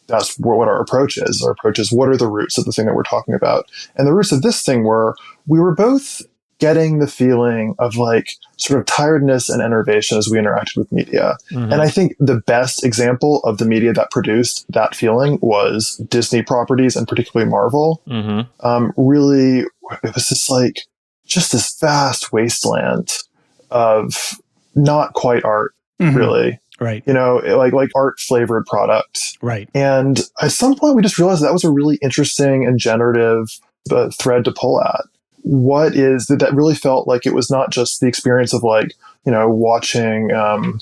that's what our approach is. Our approach is, what are the roots of the thing that we're talking about? And the roots of this thing were, we were both getting the feeling of like sort of tiredness and enervation as we interacted with media. Mm-hmm. And I think the best example of the media that produced that feeling was Disney properties, and particularly Marvel. Mm-hmm. Really, it was just this vast wasteland of not quite art, mm-hmm. really. Right. Like art flavored product. Right. And at some point we just realized that was a really interesting and generative thread to pull at. What is that really felt like it was not just the experience of like, watching an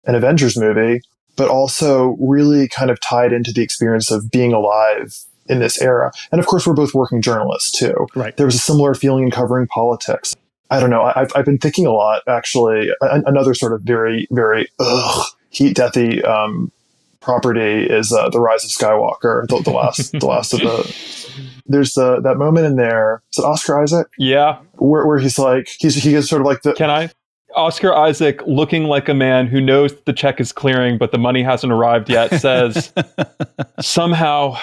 Avengers movie, but also really kind of tied into the experience of being alive in this era. And of course, we're both working journalists too. Right. There was a similar feeling in covering politics. I don't know. I've been thinking a lot, actually. Another sort of very, very heat deathy property is the Rise of Skywalker. The last of the. There's that moment in there. Is it Oscar Isaac? Yeah. Where he's like he gets sort of like the. Can I? Oscar Isaac, looking like a man who knows the check is clearing, but the money hasn't arrived yet, says somehow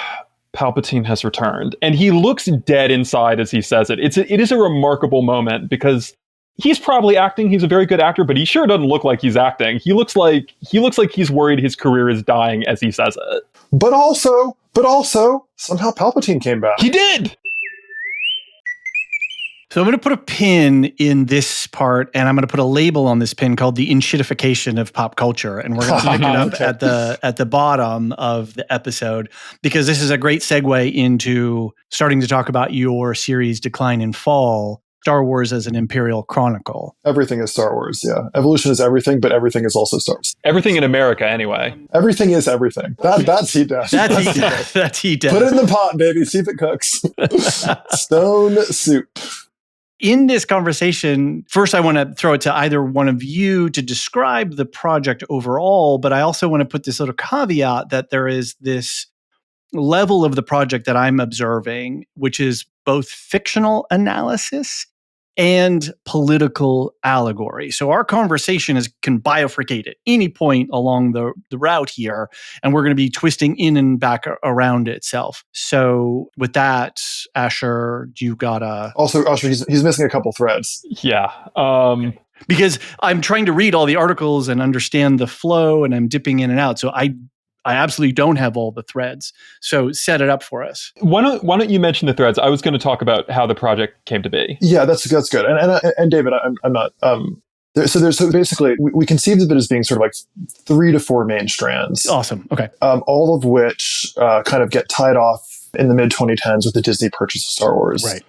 Palpatine has returned, and he looks dead inside as he says it. It is a remarkable moment because he's probably acting. He's a very good actor, but he sure doesn't look like he's acting. He looks like he's worried his career is dying as he says it. But also, somehow Palpatine came back. He did. So I'm going to put a pin in this part, and I'm going to put a label on this pin called the enshittification of pop culture, and we're going to pick it up okay. at the bottom of the episode, because this is a great segue into starting to talk about your series Decline and Fall, Star Wars as an Imperial Chronicle. Everything is Star Wars, yeah. Evolution is everything, but everything is also Star Wars. Everything in America, anyway. Everything is everything. That's heat death. That's heat death. That's heat death. Put it in the pot, baby. See if it cooks. Stone soup. In this conversation, first I want to throw it to either one of you to describe the project overall, but I also want to put this little caveat that there is this level of the project that I'm observing, which is both fictional analysis and political allegory. So our conversation can bifurcate at any point along the route here, and we're going to be twisting in and back around itself. So with that, Asher, you got a... Also, Asher, he's missing a couple threads. Yeah. Because I'm trying to read all the articles and understand the flow, and I'm dipping in and out. So I absolutely don't have all the threads. So set it up for us. Why don't you mention the threads? I was going to talk about how the project came to be. Yeah, that's good. And David, I'm not. So basically, we conceived of it as being sort of like 3 to 4 main strands. Awesome. Okay. All of which kind of get tied off in the mid 2010s with the Disney purchase of Star Wars. Right.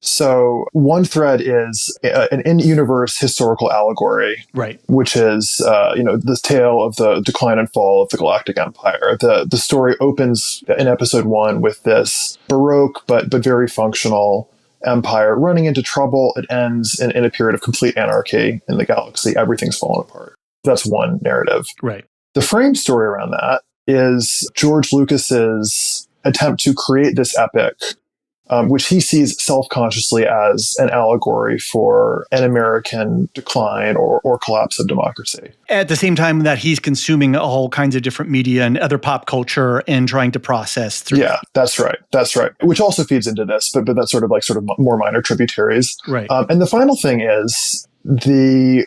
So one thread is an in-universe historical allegory, right? Which is, the tale of the decline and fall of the Galactic Empire. The story opens in episode 1 with this Baroque but very functional empire running into trouble. It ends in a period of complete anarchy in the galaxy. Everything's fallen apart. That's one narrative. Right. The frame story around that is George Lucas's attempt to create this epic, which he sees self-consciously as an allegory for an American decline or collapse of democracy. At the same time that he's consuming all kinds of different media and other pop culture and trying to process through. Yeah, that's right. Which also feeds into this, but that's sort of more minor tributaries. Right. And the final thing is the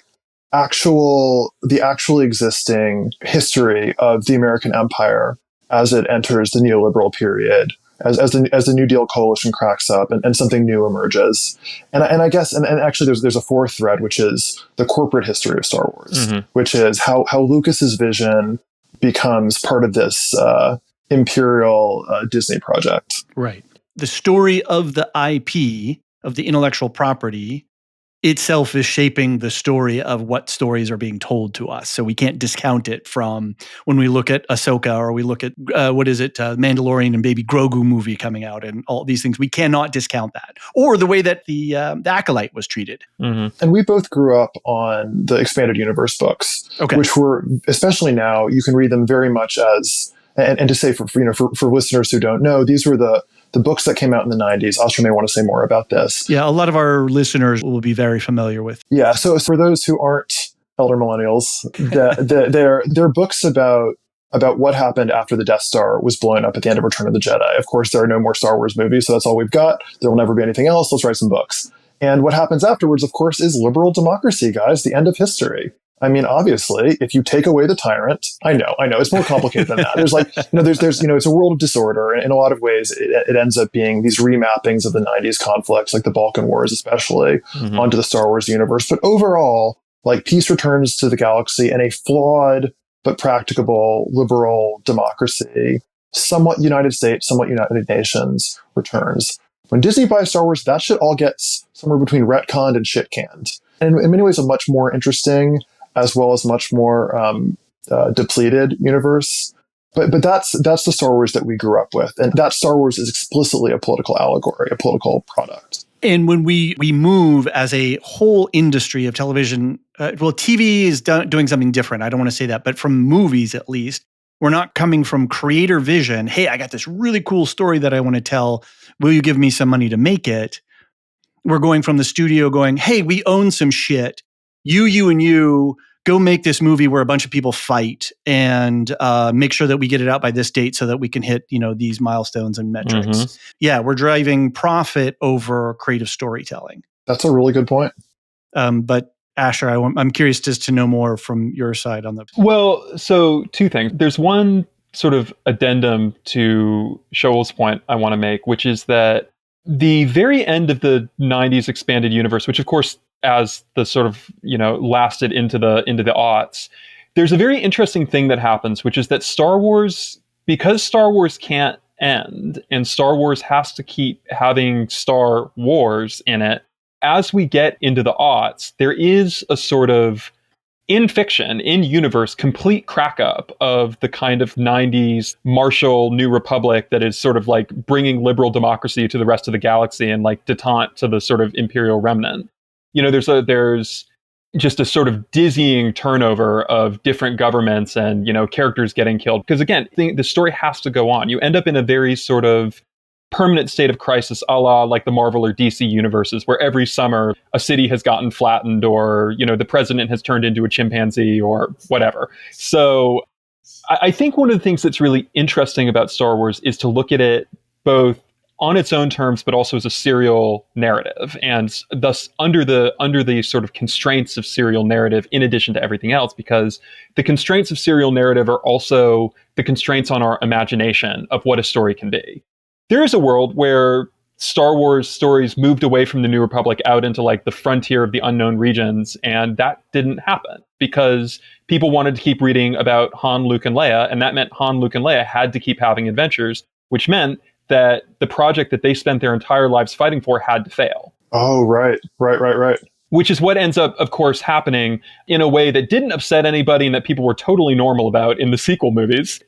actually existing history of the American empire as it enters the neoliberal period. As the New Deal coalition cracks up and something new emerges, and I guess actually there's a fourth thread, which is the corporate history of Star Wars, mm-hmm. which is how Lucas's vision becomes part of this imperial Disney project. Right. The story of the IP, of the intellectual property, itself is shaping the story of what stories are being told to us. So we can't discount it from when we look at Ahsoka or we look at, Mandalorian and Baby Grogu movie coming out and all these things. We cannot discount that. Or the way that the Acolyte was treated. Mm-hmm. And we both grew up on the Expanded Universe books, which were, especially now, you can read them very much as, and to say for listeners who don't know, these were the books that came out in the 90s. Oscar may want to say more about this. Yeah, a lot of our listeners will be very familiar with. Yeah, so for those who aren't elder millennials, they're books about what happened after the Death Star was blown up at the end of Return of the Jedi. Of course, there are no more Star Wars movies, so that's all we've got. There will never be anything else. Let's write some books. And what happens afterwards, of course, is liberal democracy, guys, the end of history. I mean, obviously, if you take away the tyrant, I know, it's more complicated than that. There's it's a world of disorder. And in a lot of ways, it ends up being these remappings of the 90s conflicts, like the Balkan Wars, especially, onto the Star Wars universe. But overall, like, peace returns to the galaxy, and a flawed but practicable liberal democracy, somewhat United States, somewhat United Nations, returns. When Disney buys Star Wars, that shit all gets somewhere between retconned and shit canned. And in many ways, a much more interesting, as well as much more depleted universe. But that's the Star Wars that we grew up with. And that Star Wars is explicitly a political allegory, a political product. And when we move as a whole industry of television, TV is doing something different. I don't want to say that, but from movies at least, we're not coming from creator vision. Hey, I got this really cool story that I want to tell. Will you give me some money to make it? We're going from the studio going, hey, we own some shit. You, and you go make this movie where a bunch of people fight and make sure that we get it out by this date so that we can hit, these milestones and metrics. Mm-hmm. Yeah, we're driving profit over creative storytelling. That's a really good point. But Asher, I'm curious just to know more from your side on the... Well, so two things. There's one sort of addendum to Shoal's point I want to make, which is that the very end of the 90s expanded universe, which of course, as the sort of, lasted into the aughts, there's a very interesting thing that happens, which is that Star Wars, because Star Wars can't end and Star Wars has to keep having Star Wars in it, as we get into the aughts, there is a sort of, in fiction, in universe, complete crack up of the kind of 90s martial New Republic that is sort of like bringing liberal democracy to the rest of the galaxy and like detente to the sort of imperial remnant. There's just a sort of dizzying turnover of different governments and, characters getting killed. Because again, the story has to go on. You end up in a very sort of permanent state of crisis, a la like the Marvel or DC universes, where every summer a city has gotten flattened or, the president has turned into a chimpanzee or whatever. So I think one of the things that's really interesting about Star Wars is to look at it both on its own terms, but also as a serial narrative, and thus under the sort of constraints of serial narrative, in addition to everything else, because the constraints of serial narrative are also the constraints on our imagination of what a story can be. There is a world where Star Wars stories moved away from the New Republic out into like the frontier of the unknown regions, and that didn't happen because people wanted to keep reading about Han, Luke, and Leia, and that meant Han, Luke, and Leia had to keep having adventures, which meant that the project that they spent their entire lives fighting for had to fail. Oh, right. Which is what ends up, of course, happening in a way that didn't upset anybody and that people were totally normal about in the sequel movies.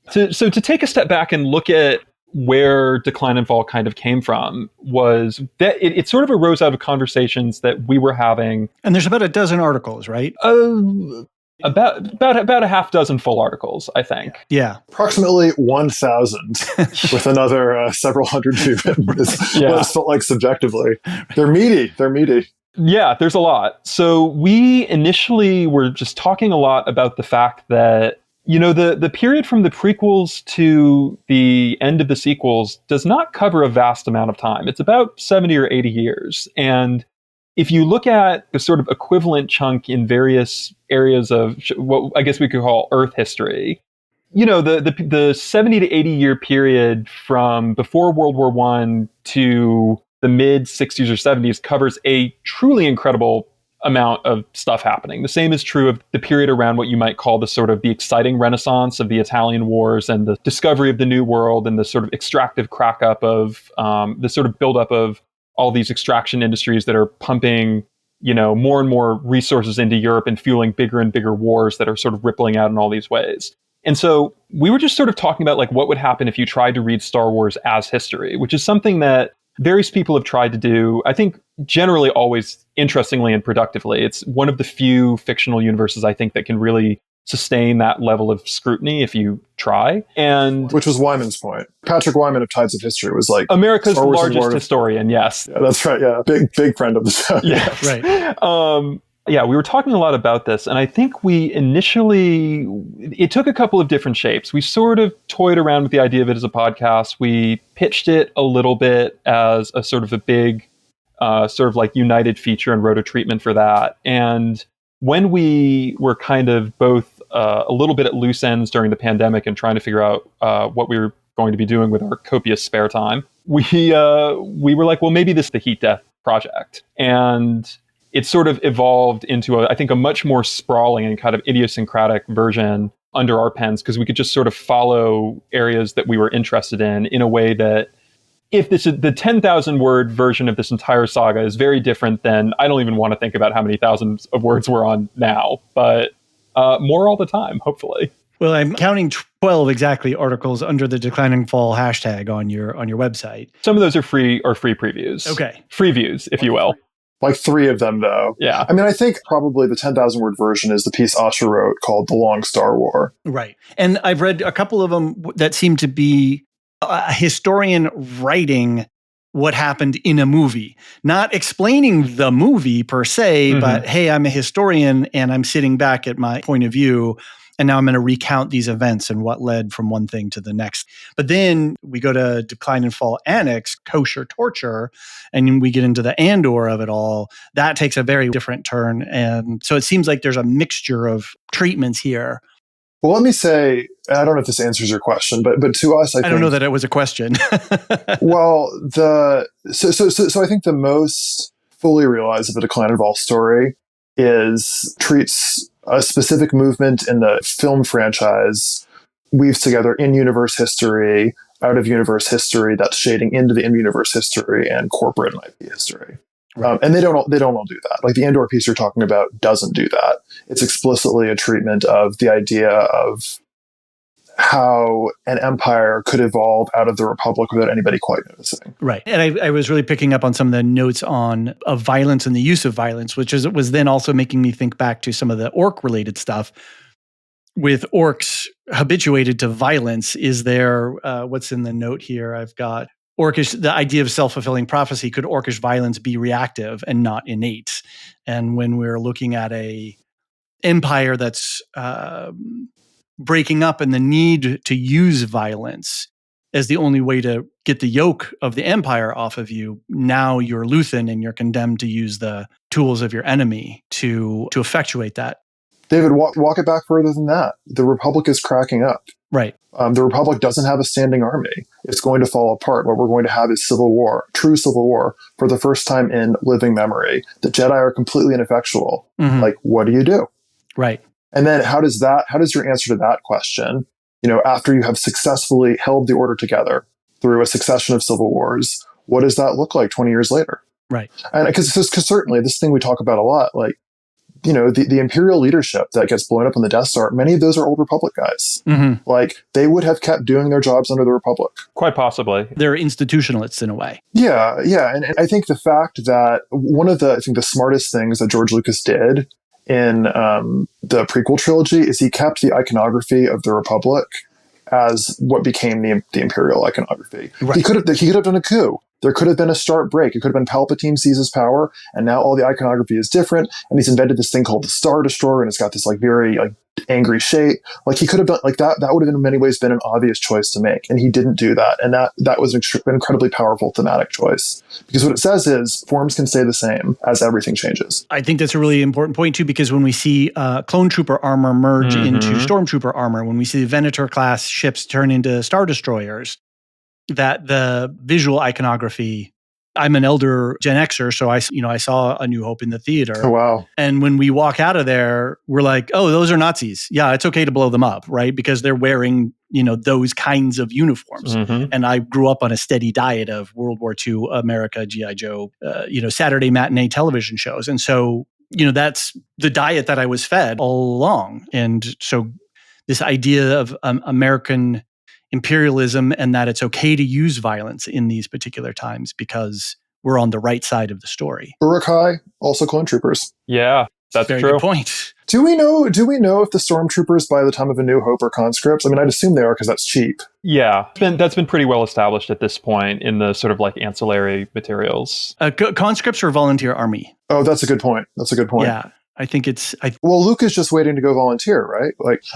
So to take a step back and look at where Decline and Fall kind of came from was that it sort of arose out of conversations that we were having. And there's about a dozen articles, right? About a half dozen full articles, I think. Yeah. Approximately 1,000 with another several hundred to be written. What it felt like subjectively. They're meaty. Yeah, there's a lot. So we initially were just talking a lot about the fact that, the period from the prequels to the end of the sequels does not cover a vast amount of time. It's about 70 or 80 years. And if you look at the sort of equivalent chunk in various areas of what I guess we could call Earth history, the 70 to 80 year period from before World War I to the mid 60s or 70s covers a truly incredible amount of stuff happening. The same is true of the period around what you might call the sort of the exciting renaissance of the Italian wars and the discovery of the New World and the sort of extractive crack up of the sort of buildup of all these extraction industries that are pumping, more and more resources into Europe and fueling bigger and bigger wars that are sort of rippling out in all these ways. And so we were just sort of talking about like what would happen if you tried to read Star Wars as history, which is something that various people have tried to do, I think generally always interestingly and productively. It's one of the few fictional universes I think that can really sustain that level of scrutiny if you try. And which was Wyman's point. Patrick Wyman of Tides of History was like America's largest historian. Yes. Yeah, that's right. Yeah. Big friend of the show. Yes. Right. Yeah, we were talking a lot about this, and I think it took a couple of different shapes. We sort of toyed around with the idea of it as a podcast. We pitched it a little bit as a sort of a big, sort of like united feature and wrote a treatment for that. And when we were kind of both a little bit at loose ends during the pandemic and trying to figure out what we were going to be doing with our copious spare time, we were like, well, maybe this is the Heat Death project. And it sort of evolved into, I think, a much more sprawling and kind of idiosyncratic version under our pens, because we could just sort of follow areas that we were interested in a way that, if this is the 10,000 word version of this entire saga is very different than, I don't even want to think about how many thousands of words we're on now, but more all the time, hopefully. Well, I'm counting 12 exactly articles under the Decline and Fall hashtag on your website. Some of those are free previews. Okay. Free views, if you will. Like 3 of them, though. Yeah. I mean, I think probably the 10,000 word version is the piece Asha wrote called The Long Star War. Right. And I've read a couple of them that seem to be a historian writing what happened in a movie, not explaining the movie per se, but hey, I'm a historian and I'm sitting back at my point of view. And now I'm going to recount these events and what led from one thing to the next. But then we go to Decline and Fall Annex, Kosher Torture, and we get into the Andor of it all. That takes a very different turn. And so it seems like there's a mixture of treatments here. Well, let me say, I don't know if this answers your question, but to us, I think, don't know that it was a question. Well, so I think the most fully realized of the Decline and Fall story treats a specific movement in the film franchise, weaves together in-universe history, out-of-universe history that's shading into the in-universe history and corporate and IP history. Right. And they don't all do that. Like the Andor piece you're talking about doesn't do that. It's explicitly a treatment of the idea of how an empire could evolve out of the Republic without anybody quite noticing. Right. And I was really picking up on some of the notes of violence and the use of violence, which was then also making me think back to some of the orc-related stuff. With orcs habituated to violence, is there, what's in the note here? I've got the idea of self-fulfilling prophecy. Could orcish violence be reactive and not innate? And when we're looking at a empire that's breaking up and the need to use violence as the only way to get the yoke of the empire off of you, now you're Luthen and you're condemned to use the tools of your enemy to effectuate that. David, walk it back further than that. The Republic is cracking up. Right. The Republic doesn't have a standing army. It's going to fall apart. What we're going to have is civil war, true civil war, for the first time in living memory. The Jedi are completely ineffectual. Mm-hmm. Like, what do you do? Right. And then how does your answer to that question, after you have successfully held the Order together through a succession of civil wars, what does that look like 20 years later? Right. And because certainly this thing we talk about a lot, like, the Imperial leadership that gets blown up on the Death Star, many of those are old Republic guys. Mm-hmm. Like, they would have kept doing their jobs under the Republic. Quite possibly. They're institutionalists in a way. Yeah. And I think the fact that one of the smartest things that George Lucas did in the prequel trilogy is he kept the iconography of the Republic as what became the Imperial iconography. Right. He could have done a coup. There could have been a start break. It could have been Palpatine seizes power, and now all the iconography is different. And he's invented this thing called the Star Destroyer, and it's got this very angry shape. Like, he could have done that. That would have in many ways been an obvious choice to make, and he didn't do that. And that was an incredibly powerful thematic choice, because what it says is forms can stay the same as everything changes. I think that's a really important point too, because when we see clone trooper armor merge into stormtrooper armor, when we see the Venator class ships turn into Star Destroyers, that the visual iconography I'm an elder Gen Xer, so I saw A New Hope in the theater. Oh, wow. And when we walk out of there, we're like, oh, those are Nazis. Yeah, it's okay to blow them up, right? Because they're wearing, those kinds of uniforms. Mm-hmm. And I grew up on a steady diet of World War II, America, G.I. Joe, Saturday matinee television shows. And so, that's the diet that I was fed all along. And so this idea of American imperialism and that it's okay to use violence in these particular times because we're on the right side of the story. Uruk-hai, also clone troopers. Yeah, that's Very true. good point. Do we know if the stormtroopers by the time of A New Hope are conscripts? I mean, I'd assume they are because that's cheap. Yeah, that's been pretty well established at this point in the sort of like ancillary materials. Conscripts or volunteer army? Oh, that's a good point. Yeah. I think well, Luke is just waiting to go volunteer, right?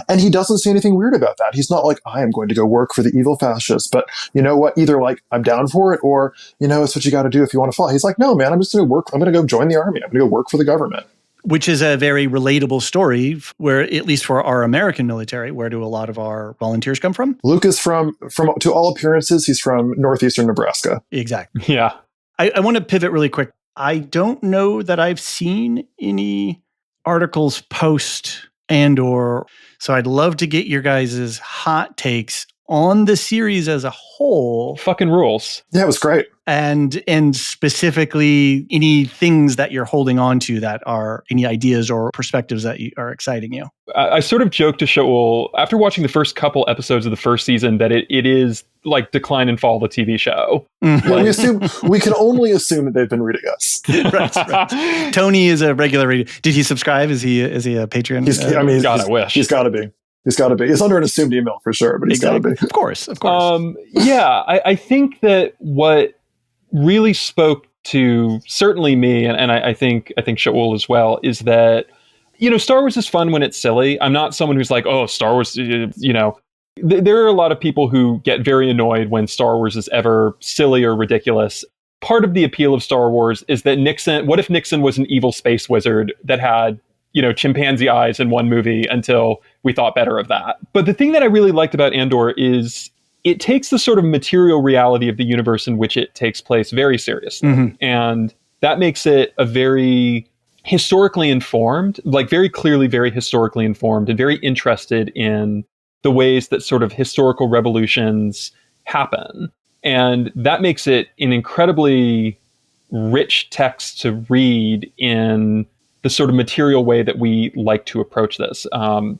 And he doesn't see anything weird about that. He's not like, I am going to go work for the evil fascists, but you know what? Either like, I'm down for it, or, it's what you got to do if you want to fly. He's like, no, man, I'm just going to work. I'm going to go join the army. I'm going to go work for the government. Which is a very relatable story where, at least for our American military, where do a lot of our volunteers come from? Luke is from to all appearances, he's from northeastern Nebraska. Exactly. Yeah. I want to pivot really quick. I don't know that I've seen any articles post Andor, so I'd love to get your guys' hot takes on the series as a whole. Fucking rules. Yeah, it was great. And specifically any things that you're holding on to that are any ideas or perspectives that are exciting you. I sort of joked to Shaul after watching the first couple episodes of the first season that it is like Decline and Fall, the TV show. Yeah, we can only assume that they've been reading us. right. Tony is a regular reader. Did he subscribe? Is he a Patreon? God, I wish. He's got to be. It's under an assumed email for sure, but he's got to be. Of course. Yeah, I think that what really spoke to certainly me, and I think Shaul as well, is that, Star Wars is fun when it's silly. I'm not someone who's like, oh, Star Wars, there are a lot of people who get very annoyed when Star Wars is ever silly or ridiculous. Part of the appeal of Star Wars is that what if Nixon was an evil space wizard that had, chimpanzee eyes in one movie until we thought better of that. But the thing that I really liked about Andor is it takes the sort of material reality of the universe in which it takes place very seriously. Mm-hmm. And that makes it a very historically informed, like very clearly very historically informed and very interested in the ways that sort of historical revolutions happen. And that makes it an incredibly rich text to read in the sort of material way that we like to approach this. One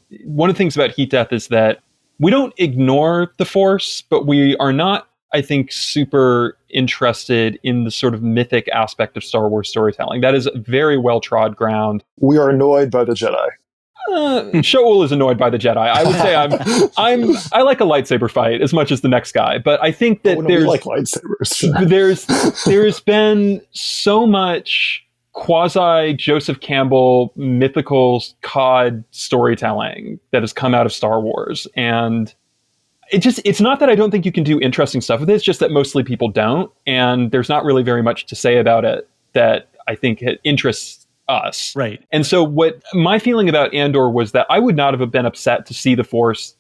of the things about Heat Death is that we don't ignore the Force, but we are not, I think, super interested in the sort of mythic aspect of Star Wars storytelling. That is very well-trod ground. We are annoyed by the Jedi. Shaul is annoyed by the Jedi. I would say I like a lightsaber fight as much as the next guy, but I think that we like lightsabers. Sure. There's been so much quasi Joseph Campbell mythical cod storytelling that has come out of Star Wars, and it's not that I don't think you can do interesting stuff with it. It's just that mostly people don't, and there's not really very much to say about it that I think it interests us. Right. And so what my feeling about Andor was that I would not have been upset to see the Force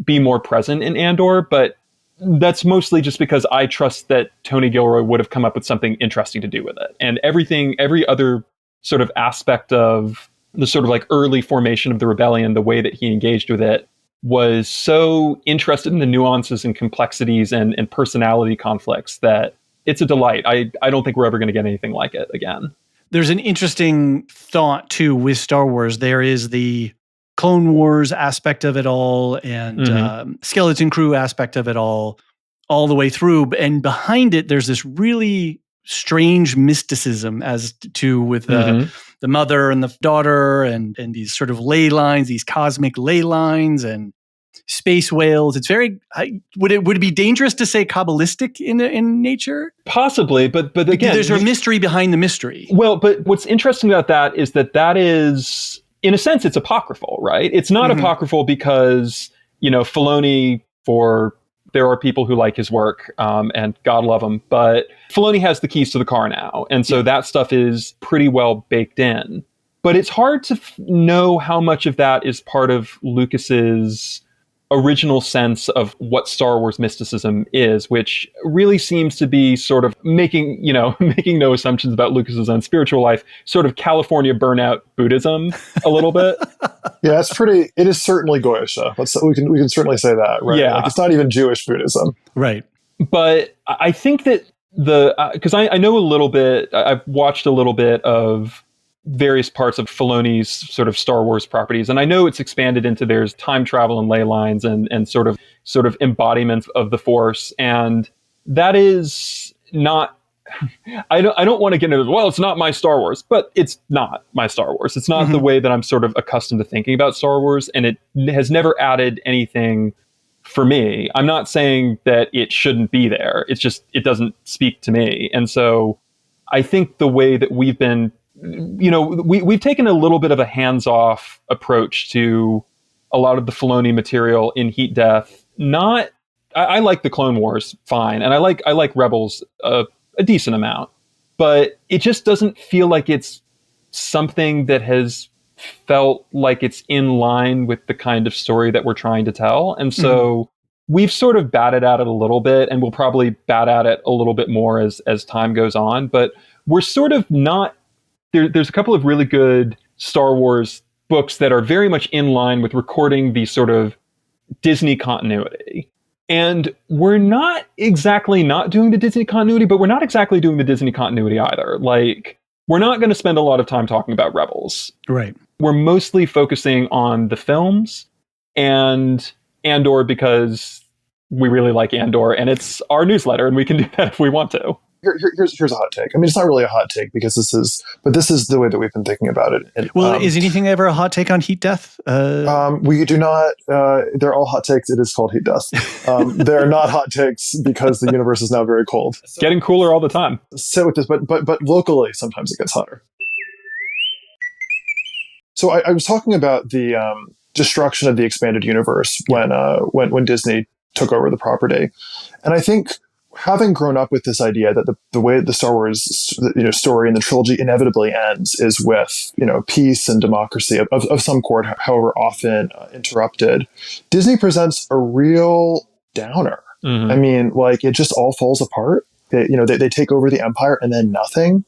be more present in Andor, but that's mostly just because I trust that Tony Gilroy would have come up with something interesting to do with it. And every other sort of aspect of the sort of like early formation of the rebellion, the way that he engaged with it, was so interested in the nuances and complexities and personality conflicts that it's a delight. I don't think we're ever going to get anything like it again. There's an interesting thought, too, with Star Wars. There is the Clone Wars aspect of it all and Skeleton Crew aspect of it all the way through. And behind it, there's this really strange mysticism as to with the mother and the daughter and these sort of ley lines, these cosmic ley lines and space whales. It's very, would it be dangerous to say Kabbalistic in nature? Possibly, but again, there's a mystery behind the mystery. Well, but what's interesting about that is, in a sense, it's apocryphal, right? It's not apocryphal because, Filoni, there are people who like his work, and God love him, but Filoni has the keys to the car now. And so that stuff is pretty well baked in. But it's hard to know how much of that is part of Lucas's original sense of what Star Wars mysticism is, which really seems to be sort of making no assumptions about Lucas's own spiritual life, sort of California burnout Buddhism a little bit. Yeah, it is certainly Goyisha. We can certainly say that, right? Yeah. Like, it's not even Jewish Buddhism. Right. But I think that because I know a little bit, I've watched a little bit of various parts of Filoni's sort of Star Wars properties, and I know it's expanded into there's time travel and ley lines and sort of embodiments of the Force, and that is not. I don't want to get into well, it's not my Star Wars, but it's not my Star Wars. It's not the way that I'm sort of accustomed to thinking about Star Wars, and it has never added anything for me. I'm not saying that it shouldn't be there. It's just it doesn't speak to me, and so I think the way that we've been. We've taken a little bit of a hands-off approach to a lot of the Filoni material in Heat Death. I like the Clone Wars fine, and I like Rebels a decent amount, but it just doesn't feel like it's something that has felt like it's in line with the kind of story that we're trying to tell. And so we've sort of batted at it a little bit, and we'll probably bat at it a little bit more as time goes on, but we're sort of not. There's a couple of really good Star Wars books that are very much in line with recording the sort of Disney continuity. And we're not exactly not doing the Disney continuity, but we're not exactly doing the Disney continuity either. Like, we're not going to spend a lot of time talking about Rebels. Right. We're mostly focusing on the films and Andor because we really like Andor, and it's our newsletter, and we can do that if we want to. Here's a hot take. I mean, it's not really a hot take because this is the way that we've been thinking about it. And, is anything ever a hot take on Heat Death? We do not. They're all hot takes. It is called Heat Death. They're not hot takes because the universe is now very cold. Getting cooler all the time. Sit with this, but locally, sometimes it gets hotter. So I was talking about the destruction of the expanded universe when Disney took over the property, and I think. Having grown up with this idea that the way the Star Wars story and the trilogy inevitably ends is with peace and democracy of some sort, however often interrupted, Disney presents a real downer. I mean, like, it just all falls apart. They take over the Empire and then nothing.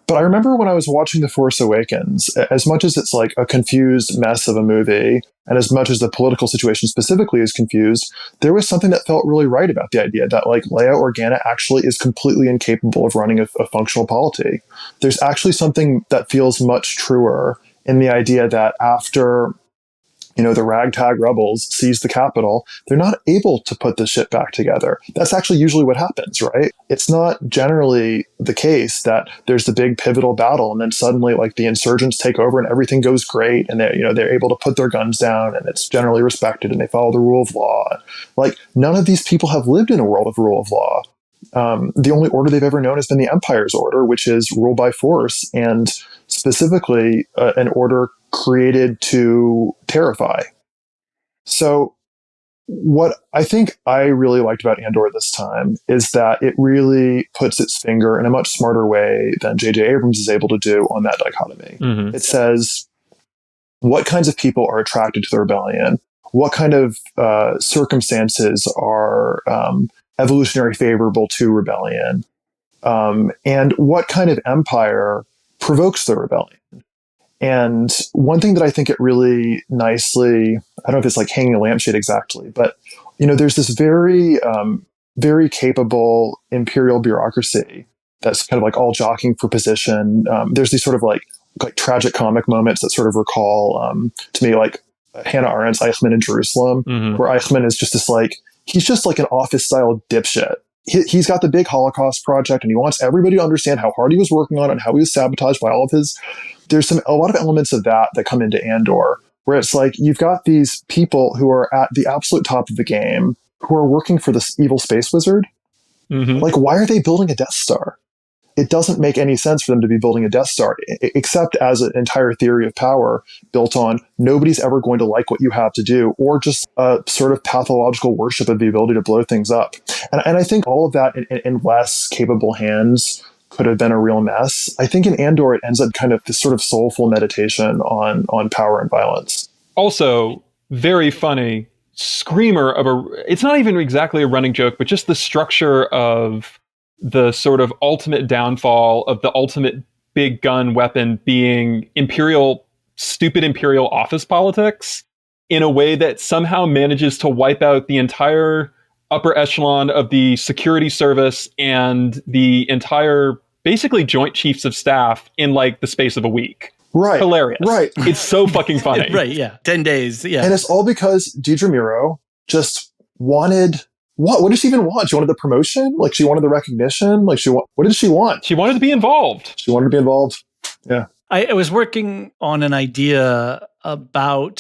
But I remember when I was watching The Force Awakens, as much as it's like a confused mess of a movie, and as much as the political situation specifically is confused, there was something that felt really right about the idea that, like, Leia Organa actually is completely incapable of running a functional polity. There's actually something that feels much truer in the idea that after the ragtag rebels seize the capital, they're not able to put the shit back together. That's actually usually what happens, right? It's not generally the case that there's the big pivotal battle and then suddenly, like, the insurgents take over and everything goes great and they're able to put their guns down and it's generally respected and they follow the rule of law. Like, none of these people have lived in a world of rule of law. The only order they've ever known has been the Empire's order, which is rule by force, and specifically an order created to terrify. So what I think I really liked about Andor this time is that it really puts its finger in a much smarter way than J.J. Abrams is able to do on that dichotomy. It says, what kinds of people are attracted to the rebellion? What kind of circumstances are evolutionary favorable to rebellion? And what kind of empire provokes the rebellion? And one thing that I think it really nicely, I don't know if it's like hanging a lampshade exactly, but there's this very, very capable imperial bureaucracy that's kind of like all jockeying for position. There's these sort of like tragic comic moments that sort of recall to me like Hannah Arendt's Eichmann in Jerusalem, where Eichmann is just he's just like an office style dipshit. He's got the big Holocaust project and he wants everybody to understand how hard he was working on it and how he was sabotaged by all of his. There's a lot of elements of that come into Andor, where it's like you've got these people who are at the absolute top of the game who are working for this evil space wizard. Like, why are they building a Death Star? It doesn't make any sense for them to be building a Death Star, except as an entire theory of power built on nobody's ever going to like what you have to do, or just a sort of pathological worship of the ability to blow things up. And I think all of that in less capable hands could have been a real mess. I think in Andor, it ends up kind of this sort of soulful meditation on power and violence. Also, very funny screamer of it's not even exactly a running joke, but just the structure of the sort of ultimate downfall of the ultimate big gun weapon being stupid imperial office politics in a way that somehow manages to wipe out the entire upper echelon of the security service and the entire basically joint chiefs of staff in like the space of a week. Right. Hilarious. Right. It's so fucking funny. Right. Yeah. 10 days. Yeah. And it's all because Deidre Miro just wanted what did she even want? She wanted the promotion? Like she wanted the recognition? Like what did she want? She wanted to be involved. She wanted to be involved. Yeah. I was working on an idea about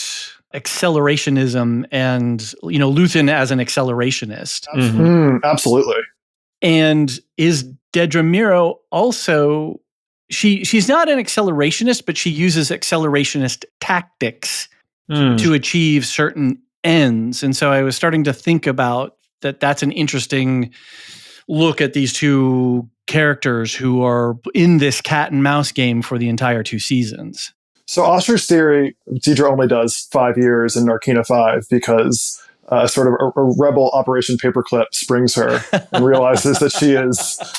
accelerationism and, Luthen as an accelerationist. Absolutely. And is Dedra Miro also, she's not an accelerationist, but she uses accelerationist tactics to achieve certain ends. And so I was starting to think about that's an interesting look at these two characters who are in this cat and mouse game for the entire 2 seasons. So Osher's theory, Deidre only does 5 years in Narkina 5 because sort of a rebel Operation Paperclip springs her and realizes that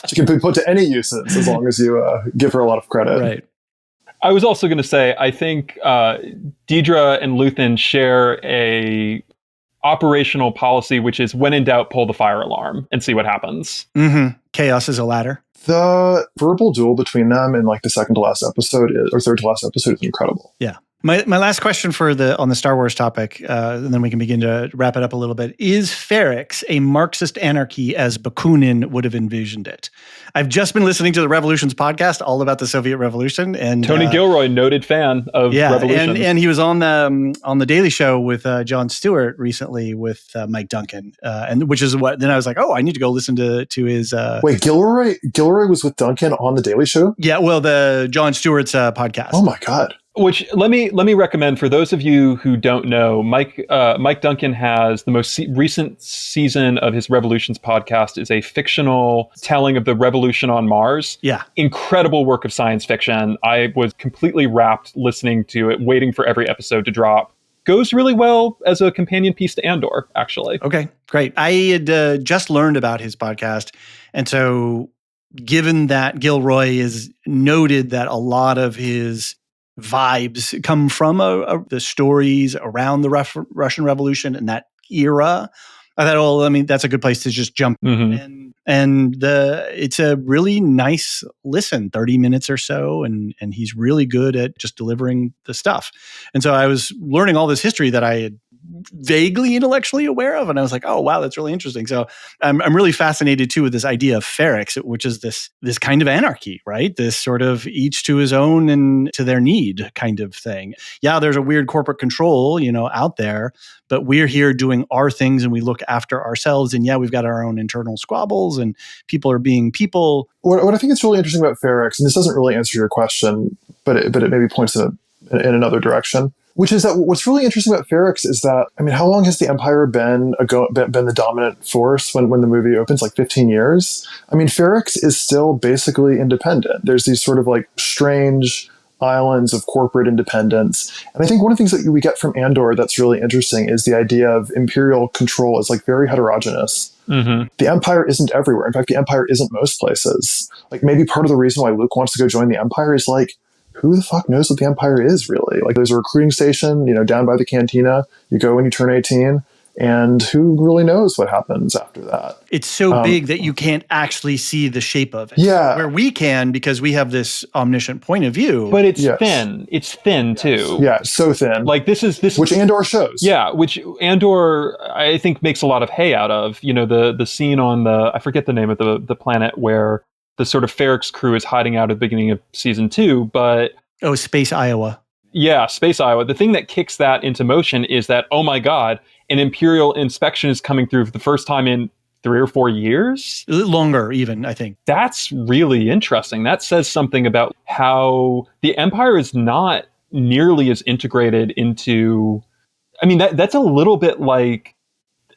she can be put to any uses as long as you give her a lot of credit. Right. I was also going to say, I think Deidre and Luthen share a operational policy, which is when in doubt, pull the fire alarm and see what happens. Mm-hmm. Chaos is a ladder. The verbal duel between them in like the second to last episode or third to last episode is incredible. Yeah. My last question on the Star Wars topic, and then we can begin to wrap it up a little bit. Is Ferrix a Marxist anarchy as Bakunin would have envisioned it? I've just been listening to the Revolutions podcast, all about the Soviet Revolution, and Tony Gilroy, noted fan of Revolution, and he was on the Daily Show with Jon Stewart recently with Mike Duncan, and which is what. Then I was like, oh, I need to go listen to his. Wait, Gilroy was with Duncan on the Daily Show? Yeah, well, the Jon Stewart's podcast. Oh my God. Which let me recommend for those of you who don't know, Mike Duncan has the most recent season of his Revolutions podcast is a fictional telling of the revolution on Mars. Yeah, incredible work of science fiction. I was completely wrapped listening to it, waiting for every episode to drop. Goes really well as a companion piece to Andor, actually. Okay, great. I had just learned about his podcast, and so given that Gilroy is noted that a lot of his vibes come from the stories around the Russian Revolution and that era, I thought, that's a good place to just jump in. And it's a really nice listen, 30 minutes or so, and he's really good at just delivering the stuff. And so I was learning all this history that I had vaguely intellectually aware of, and I was like, oh wow, that's really interesting. So I'm really fascinated too with this idea of Ferrix, which is this kind of anarchy, right? This sort of each to his own and to their need kind of thing. Yeah, there's a weird corporate control, out there, but we're here doing our things and we look after ourselves. And yeah, we've got our own internal squabbles and people are being people. What I think is really interesting about Ferrix, and this doesn't really answer your question, but it maybe points in another direction, which is that what's really interesting about Ferrix is that, how long has the Empire been the dominant force when the movie opens? Like 15 years? Ferrix is still basically independent. There's these sort of like strange islands of corporate independence. And I think one of the things that we get from Andor that's really interesting is the idea of imperial control is like very heterogeneous. Mm-hmm. The Empire isn't everywhere. In fact, the Empire isn't most places. Like maybe part of the reason why Luke wants to go join the Empire is like, who the fuck knows what the Empire is really? Like there's a recruiting station, down by the cantina. You go when you turn 18, and who really knows what happens after that? It's so big that you can't actually see the shape of it. Yeah. Where we can, because we have this omniscient point of view. But it's thin. It's thin too. Yeah, so thin. Like this, which Andor shows. Yeah, which Andor I think makes a lot of hay out of. The scene on I forget the name of the planet where the sort of Ferrix crew is hiding out at the beginning of season 2, but... Oh, Space Iowa. Yeah, Space Iowa. The thing that kicks that into motion is that, oh my God, an Imperial inspection is coming through for the first time in 3 or 4 years? Longer, even, I think. That's really interesting. That says something about how the Empire is not nearly as integrated into... that's a little bit like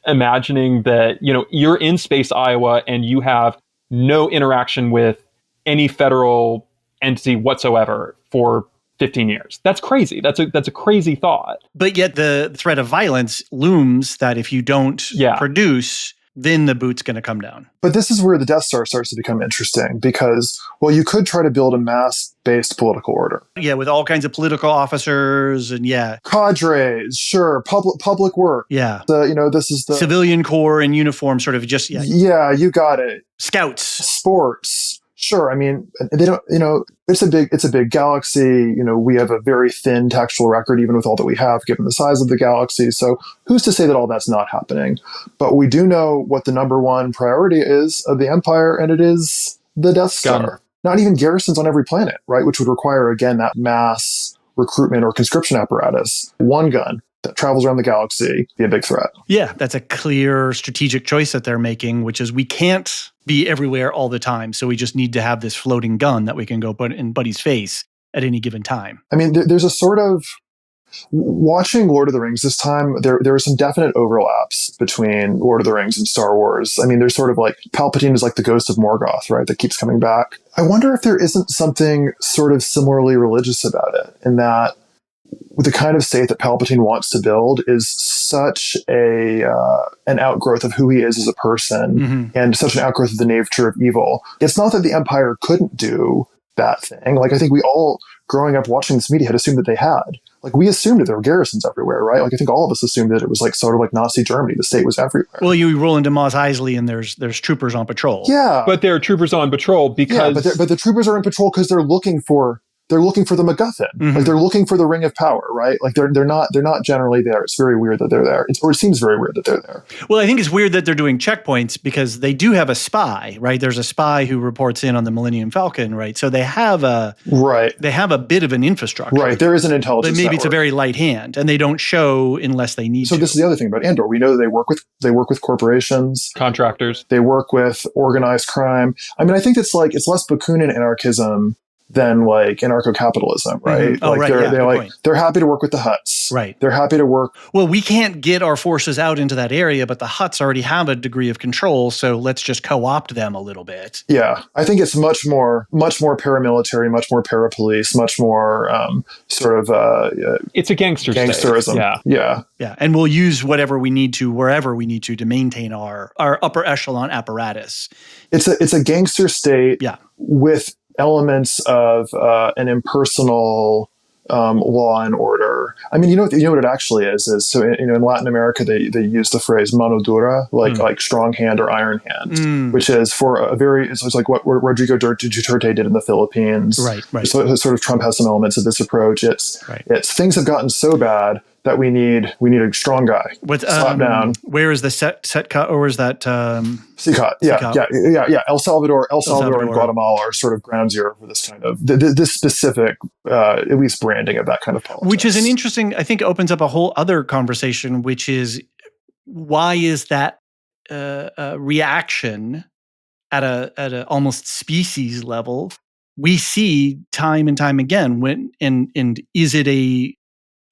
imagining that, you're in Space Iowa and you have no interaction with any federal entity whatsoever for 15 years. That's crazy. That's a crazy thought. But yet the threat of violence looms that if you don't produce, then the boot's going to come down. But this is where the Death Star starts to become interesting because, well, you could try to build a mass-based political order. Yeah, with all kinds of political officers and cadres, sure, public work. Yeah. This is the civilian corps in uniform, sort of just Yeah, you got it. Scouts, sports. Sure. I mean, they don't, it's a big galaxy. We have a very thin textual record, even with all that we have, given the size of the galaxy. So who's to say that all that's not happening? But we do know what the number one priority is of the Empire, and it is the Death Star. Gun. Not even garrisons on every planet, right? Which would require, again, that mass recruitment or conscription apparatus. One gun that travels around the galaxy, be a big threat. Yeah, that's a clear strategic choice that they're making, which is we can't be everywhere all the time. So we just need to have this floating gun that we can go put in Buddy's face at any given time. I mean, there's a sort of, watching Lord of the Rings this time, there are some definite overlaps between Lord of the Rings and Star Wars. I mean, there's sort of like, Palpatine is like the ghost of Morgoth, right? That keeps coming back. I wonder if there isn't something sort of similarly religious about it, in that the kind of state that Palpatine wants to build is such an outgrowth of who he is as a person, and such an outgrowth of the nature of evil. It's not that the Empire couldn't do that thing. Like, I think we all, growing up watching this media, had assumed that they had. Like, we assumed that there were garrisons everywhere, right? Like, I think all of us assumed that it was like sort of like Nazi Germany. The state was everywhere. Well, you roll into Mos Eisley and there's troopers on patrol. Yeah. But there are troopers on patrol because... Yeah, but the troopers are in patrol because they're looking for the MacGuffin. Like, they're looking for the Ring of Power, right? Like, they're not generally there. It's very weird that they're there. Or it seems very weird that they're there. Well, I think it's weird that they're doing checkpoints because they do have a spy, right? There's a spy who reports in on the Millennium Falcon, right? So they have a bit of an infrastructure. Right. There is an intelligence but maybe network. It's a very light hand, and they don't show unless they need to. So this is the other thing about Andor. We know that they work with corporations, contractors. They work with organized crime. I mean, I think it's less Bakunin anarchism than like anarcho-capitalism, right? They're happy to work with the Hutts. Right. They're happy to work. Well, we can't get our forces out into that area, but the Hutts already have a degree of control, so let's just co-opt them a little bit. Yeah. I think it's much more paramilitary, much more parapolice, much more it's a gangsterism. State. Yeah. Yeah. And we'll use whatever we need to, wherever we need to maintain our upper echelon apparatus. It's a gangster state with elements of an impersonal law and order. I mean, you know what it actually is so in Latin America they use the phrase mano dura, like strong hand or iron hand, which is for it's like what Rodrigo Duterte did in the Philippines. Right. So sort of Trump has some elements of this approach. It's things have gotten so bad that we need a strong guy. Slap down. Where is the set cut, or is that CCOT? Yeah. El Salvador and Guatemala are sort of ground zero for this kind of this specific, at least branding of that kind of politics. Which is an interesting. I think opens up a whole other conversation, which is why is that reaction at a almost species level we see time and time again when and is it a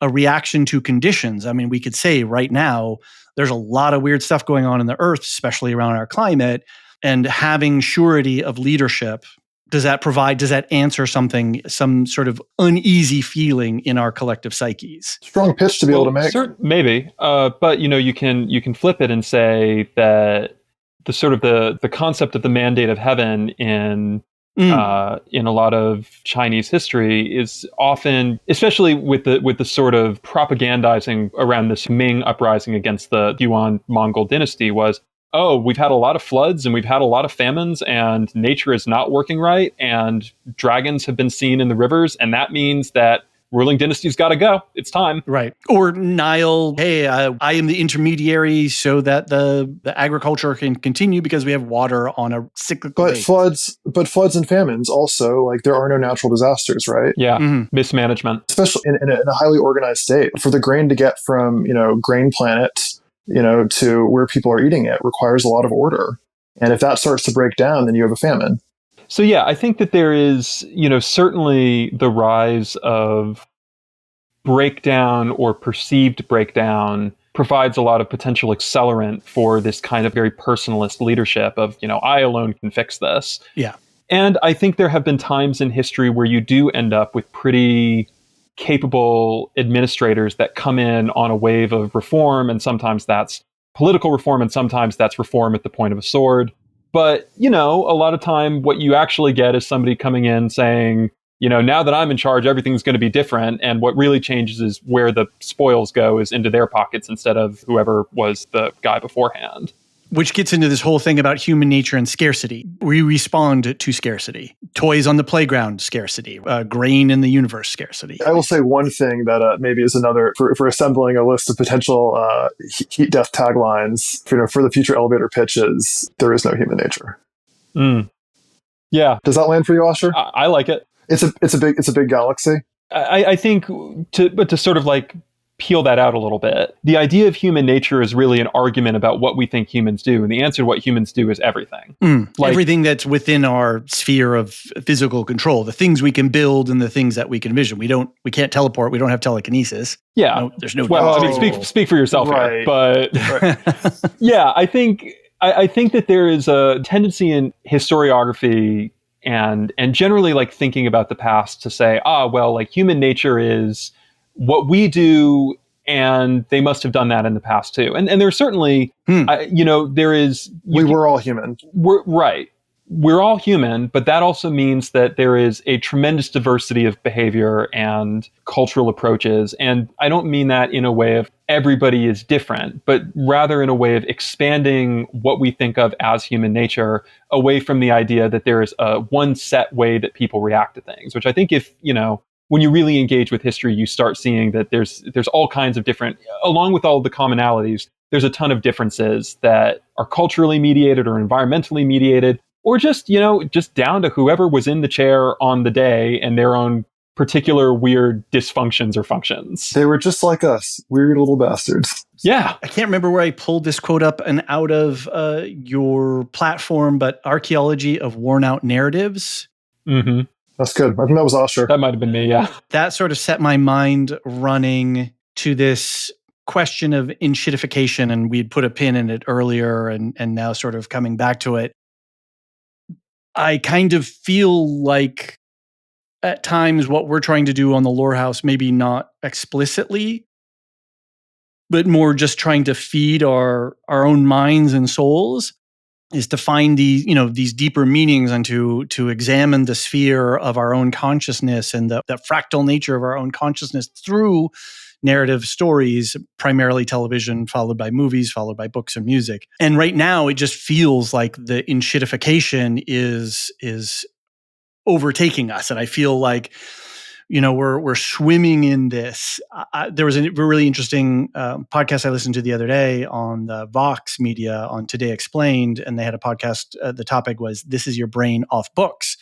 reaction to conditions? I mean, we could say right now there's a lot of weird stuff going on in the Earth, especially around our climate, and having surety of leadership, does that answer some sort of uneasy feeling in our collective psyches? Strong pitch to be able to make. Maybe, but you can flip it and say that the sort of the concept of the mandate of heaven in a lot of Chinese history is often, especially with the sort of propagandizing around this Ming uprising against the Yuan Mongol dynasty was, we've had a lot of floods and we've had a lot of famines and nature is not working right and dragons have been seen in the rivers and that means that ruling dynasty's got to go. It's time. Right. Or Nile, hey, I am the intermediary so that the agriculture can continue because we have water on a cyclical base. Floods and famines also, like there are no natural disasters, right? Yeah. Mismanagement. Especially in a highly organized state. For the grain to get from, grain planet, to where people are eating it requires a lot of order. And if that starts to break down, then you have a famine. So yeah, I think that there is, certainly the rise of breakdown or perceived breakdown provides a lot of potential accelerant for this kind of very personalist leadership of, I alone can fix this. Yeah. And I think there have been times in history where you do end up with pretty capable administrators that come in on a wave of reform, and sometimes that's political reform, and sometimes that's reform at the point of a sword. But, a lot of time what you actually get is somebody coming in saying, now that I'm in charge, everything's going to be different. And what really changes is where the spoils go is into their pockets instead of whoever was the guy beforehand. Which gets into this whole thing about human nature and scarcity. We respond to scarcity. Toys on the playground, scarcity. Grain in the universe, scarcity. I will say one thing that maybe is another, for assembling a list of potential heat death taglines for the future elevator pitches, there is no human nature. Yeah. Does that land for you, Asher? I like it. It's a big galaxy. I think to sort of like peel that out a little bit, the idea of human nature is really an argument about what we think humans do, and the answer to what humans do is everything. Everything that's within our sphere of physical control, the things we can build and the things that we can vision. We can't teleport. We don't have telekinesis. Yeah, there's no. Well, I mean, speak for yourself, right. Here, but yeah, I think that there is a tendency in historiography and generally like thinking about the past to say, like human nature is what we do, and they must have done that in the past too. And there's certainly, there is. We were all human. We're all human, but that also means that there is a tremendous diversity of behavior and cultural approaches. And I don't mean that in a way of everybody is different, but rather in a way of expanding what we think of as human nature away from the idea that there is a one set way that people react to things, which I think when you really engage with history, you start seeing that there's all kinds of different, along with all the commonalities, there's a ton of differences that are culturally mediated or environmentally mediated, or just down to whoever was in the chair on the day and their own particular weird dysfunctions or functions. They were just like us, weird little bastards. Yeah. I can't remember where I pulled this quote up and out of your platform, but archaeology of worn out narratives. Mm-hmm. That's good. I think that was Asher. That might have been me, yeah. That sort of set my mind running to this question of enshittification, and we'd put a pin in it earlier and now sort of coming back to it. I kind of feel like at times what we're trying to do on the Lorehouse, maybe not explicitly, but more just trying to feed our own minds and souls, is to find these deeper meanings and to examine the sphere of our own consciousness and the fractal nature of our own consciousness through narrative stories, primarily television, followed by movies, followed by books and music. And right now, it just feels like the enshittification is overtaking us, and I feel like we're swimming in this. There was a really interesting podcast I listened to the other day on the Vox Media on Today Explained, and they had a podcast. The topic was "This is your brain off books,"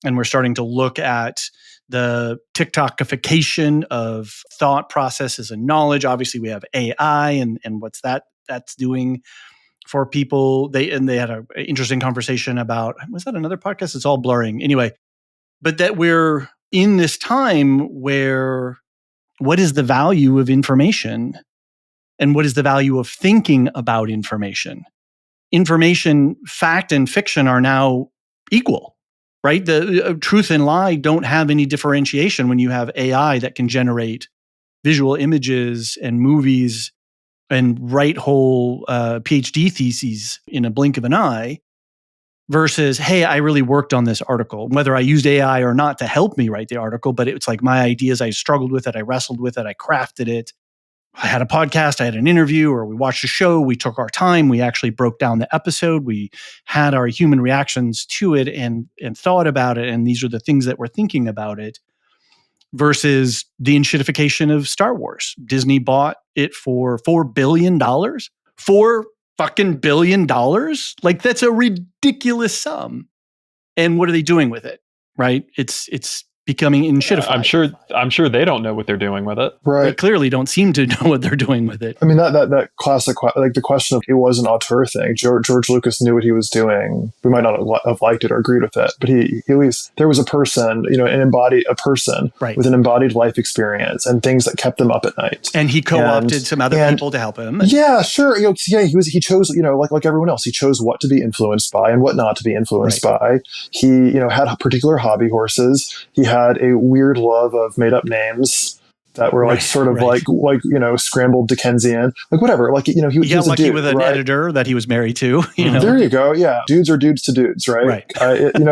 and we're starting to look at the TikTokification of thought processes and knowledge. Obviously, we have AI and what's that's doing for people. They had an interesting conversation about, was that another podcast? It's all blurring anyway, but that we're in this time where what is the value of information and what is the value of thinking about information? Information, fact and fiction are now equal, right? The truth and lie don't have any differentiation when you have AI that can generate visual images and movies and write whole PhD theses in a blink of an eye. Versus, hey, I really worked on this article, whether I used AI or not to help me write the article, but it's like my ideas, I struggled with it, I wrestled with it, I crafted it. I had a podcast, I had an interview, or we watched a show, we took our time, we actually broke down the episode, we had our human reactions to it and thought about it, and these are the things that we're thinking about it. Versus the enshittification of Star Wars. Disney bought it for $4 billion. $4 fucking billion? Like, that's a ridiculous sum. And what are they doing with it? Right? It's becoming enshittified. I'm sure they don't know what they're doing with it. Right. They clearly don't seem to know what they're doing with it. I mean, that classic, like the question of it was an auteur thing. George Lucas knew what he was doing. We might not have liked it or agreed with it, but he at least, there was a person, a person right. with an embodied life experience and things that kept them up at night. And he co-opted some other people to help him. Yeah, sure. He chose, like everyone else, he chose what to be influenced by and what not to be influenced by. He, had particular hobby horses. He had a weird love of made up names that were like sort of like scrambled Dickensian, like whatever. Like, he got was lucky a dude, with an editor that he was married to. There you go. Yeah. Dudes are dudes to dudes, right?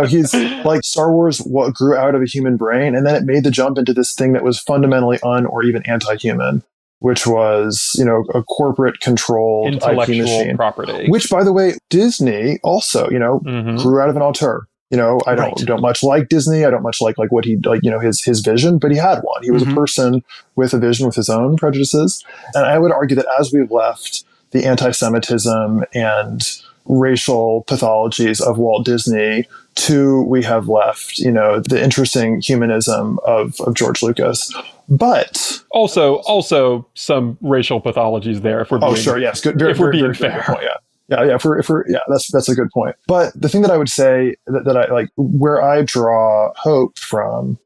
He's like Star Wars grew out of a human brain, and then it made the jump into this thing that was fundamentally or even anti-human, which was, a corporate controlled IP machine. Property. Which, by the way, Disney also, grew out of an auteur. I don't much like Disney. I don't much like what he his vision, but he had one. He was a person with a vision with his own prejudices. And I would argue that as we've left the anti-Semitism and racial pathologies of Walt Disney we have left, the interesting humanism of George Lucas. But also some racial pathologies there. If we're being, yes, good. If we're being fair, point, yeah. That's a good point. But the thing that I would say that I like, where I draw hope from,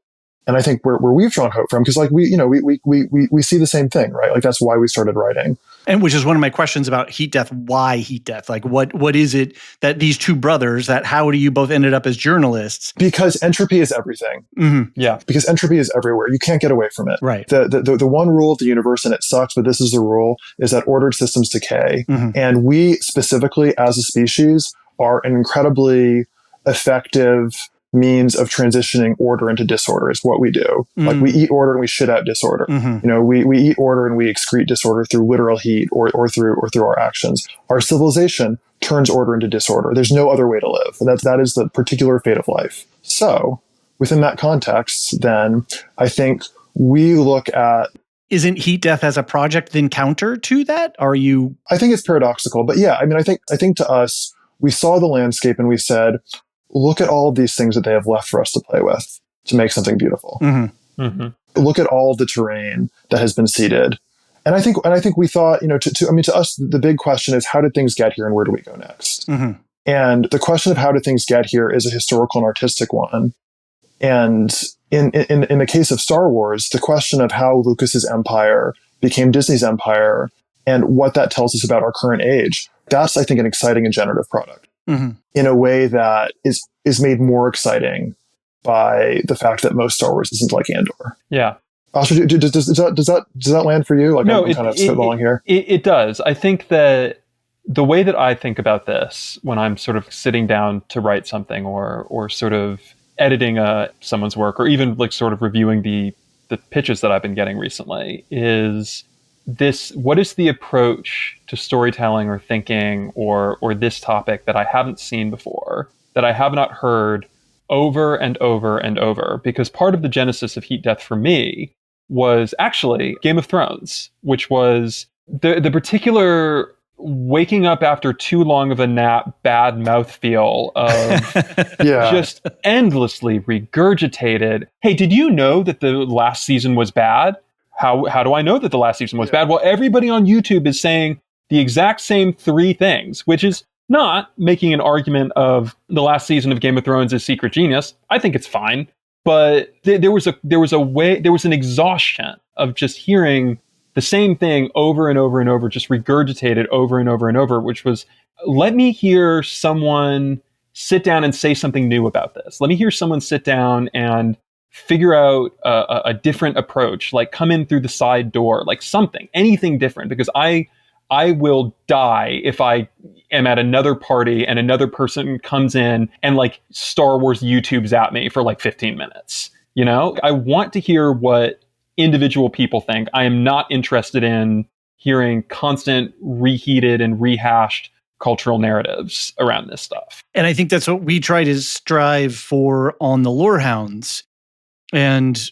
and I think where we've drawn hope from, because like we see the same thing, right? Like that's why we started writing. And which is one of my questions about heat death. Why heat death? Like what is it that these two brothers, that how do you both ended up as journalists? Because entropy is everything. Mm-hmm. Yeah. Because entropy is everywhere. You can't get away from it. Right. The one rule of the universe, and it sucks, but this is the rule, is that ordered systems decay. Mm-hmm. And we specifically as a species are an incredibly effective means of transitioning order into disorder is what we do. Like we eat order and we shit out disorder. We eat order and we excrete disorder through literal heat or through our actions. Our civilization turns order into disorder. There's no other way to live. That is the particular fate of life. So within that context, then I think we look at, isn't heat death as a project then counter to that? I think it's paradoxical, but yeah, I mean, I think to us, we saw the landscape and we said, look at all of these things that they have left for us to play with to make something beautiful. Look at all of the terrain that has been seeded. And I think we thought, to us, the big question is, how did things get here and where do we go next? And the question of how did things get here is a historical and artistic one. And in the case of Star Wars, the question of how Lucas's empire became Disney's empire and what that tells us about our current age, that's, I think, an exciting and generative product. In a way that is made more exciting by the fact that most Star Wars isn't like Andor. Yeah. Asher, does that land for you? Like, no, I'm kind of spitballing here. It does. I think that the way that I think about this when I'm sort of sitting down to write something or sort of editing someone's work, or even like sort of reviewing the pitches that I've been getting recently, is this: what is the approach to storytelling or thinking or this topic that I haven't seen before, that I have not heard over and over and over? Because part of the genesis of Heat Death for me was actually Game of Thrones, which was the particular waking up after too long of a nap, bad mouthfeel of just endlessly regurgitated, hey, did you know that the last season was bad? How do I know that the last season was bad? Well, everybody on YouTube is saying the exact same three things, which is not making an argument of the last season of Game of Thrones is secret genius. I think it's fine. But there was an exhaustion of just hearing the same thing over and over and over, just regurgitated over and over and over, which was, let me hear someone sit down and say something new about this. Let me hear someone sit down and figure out a different approach, like come in through the side door, like something, anything different, because I will die if I am at another party and another person comes in and like Star Wars YouTubes at me for like 15 minutes. I want to hear what individual people think. I am not interested in hearing constant reheated and rehashed cultural narratives around this stuff. And I think that's what we try to strive for on the Lorehounds. And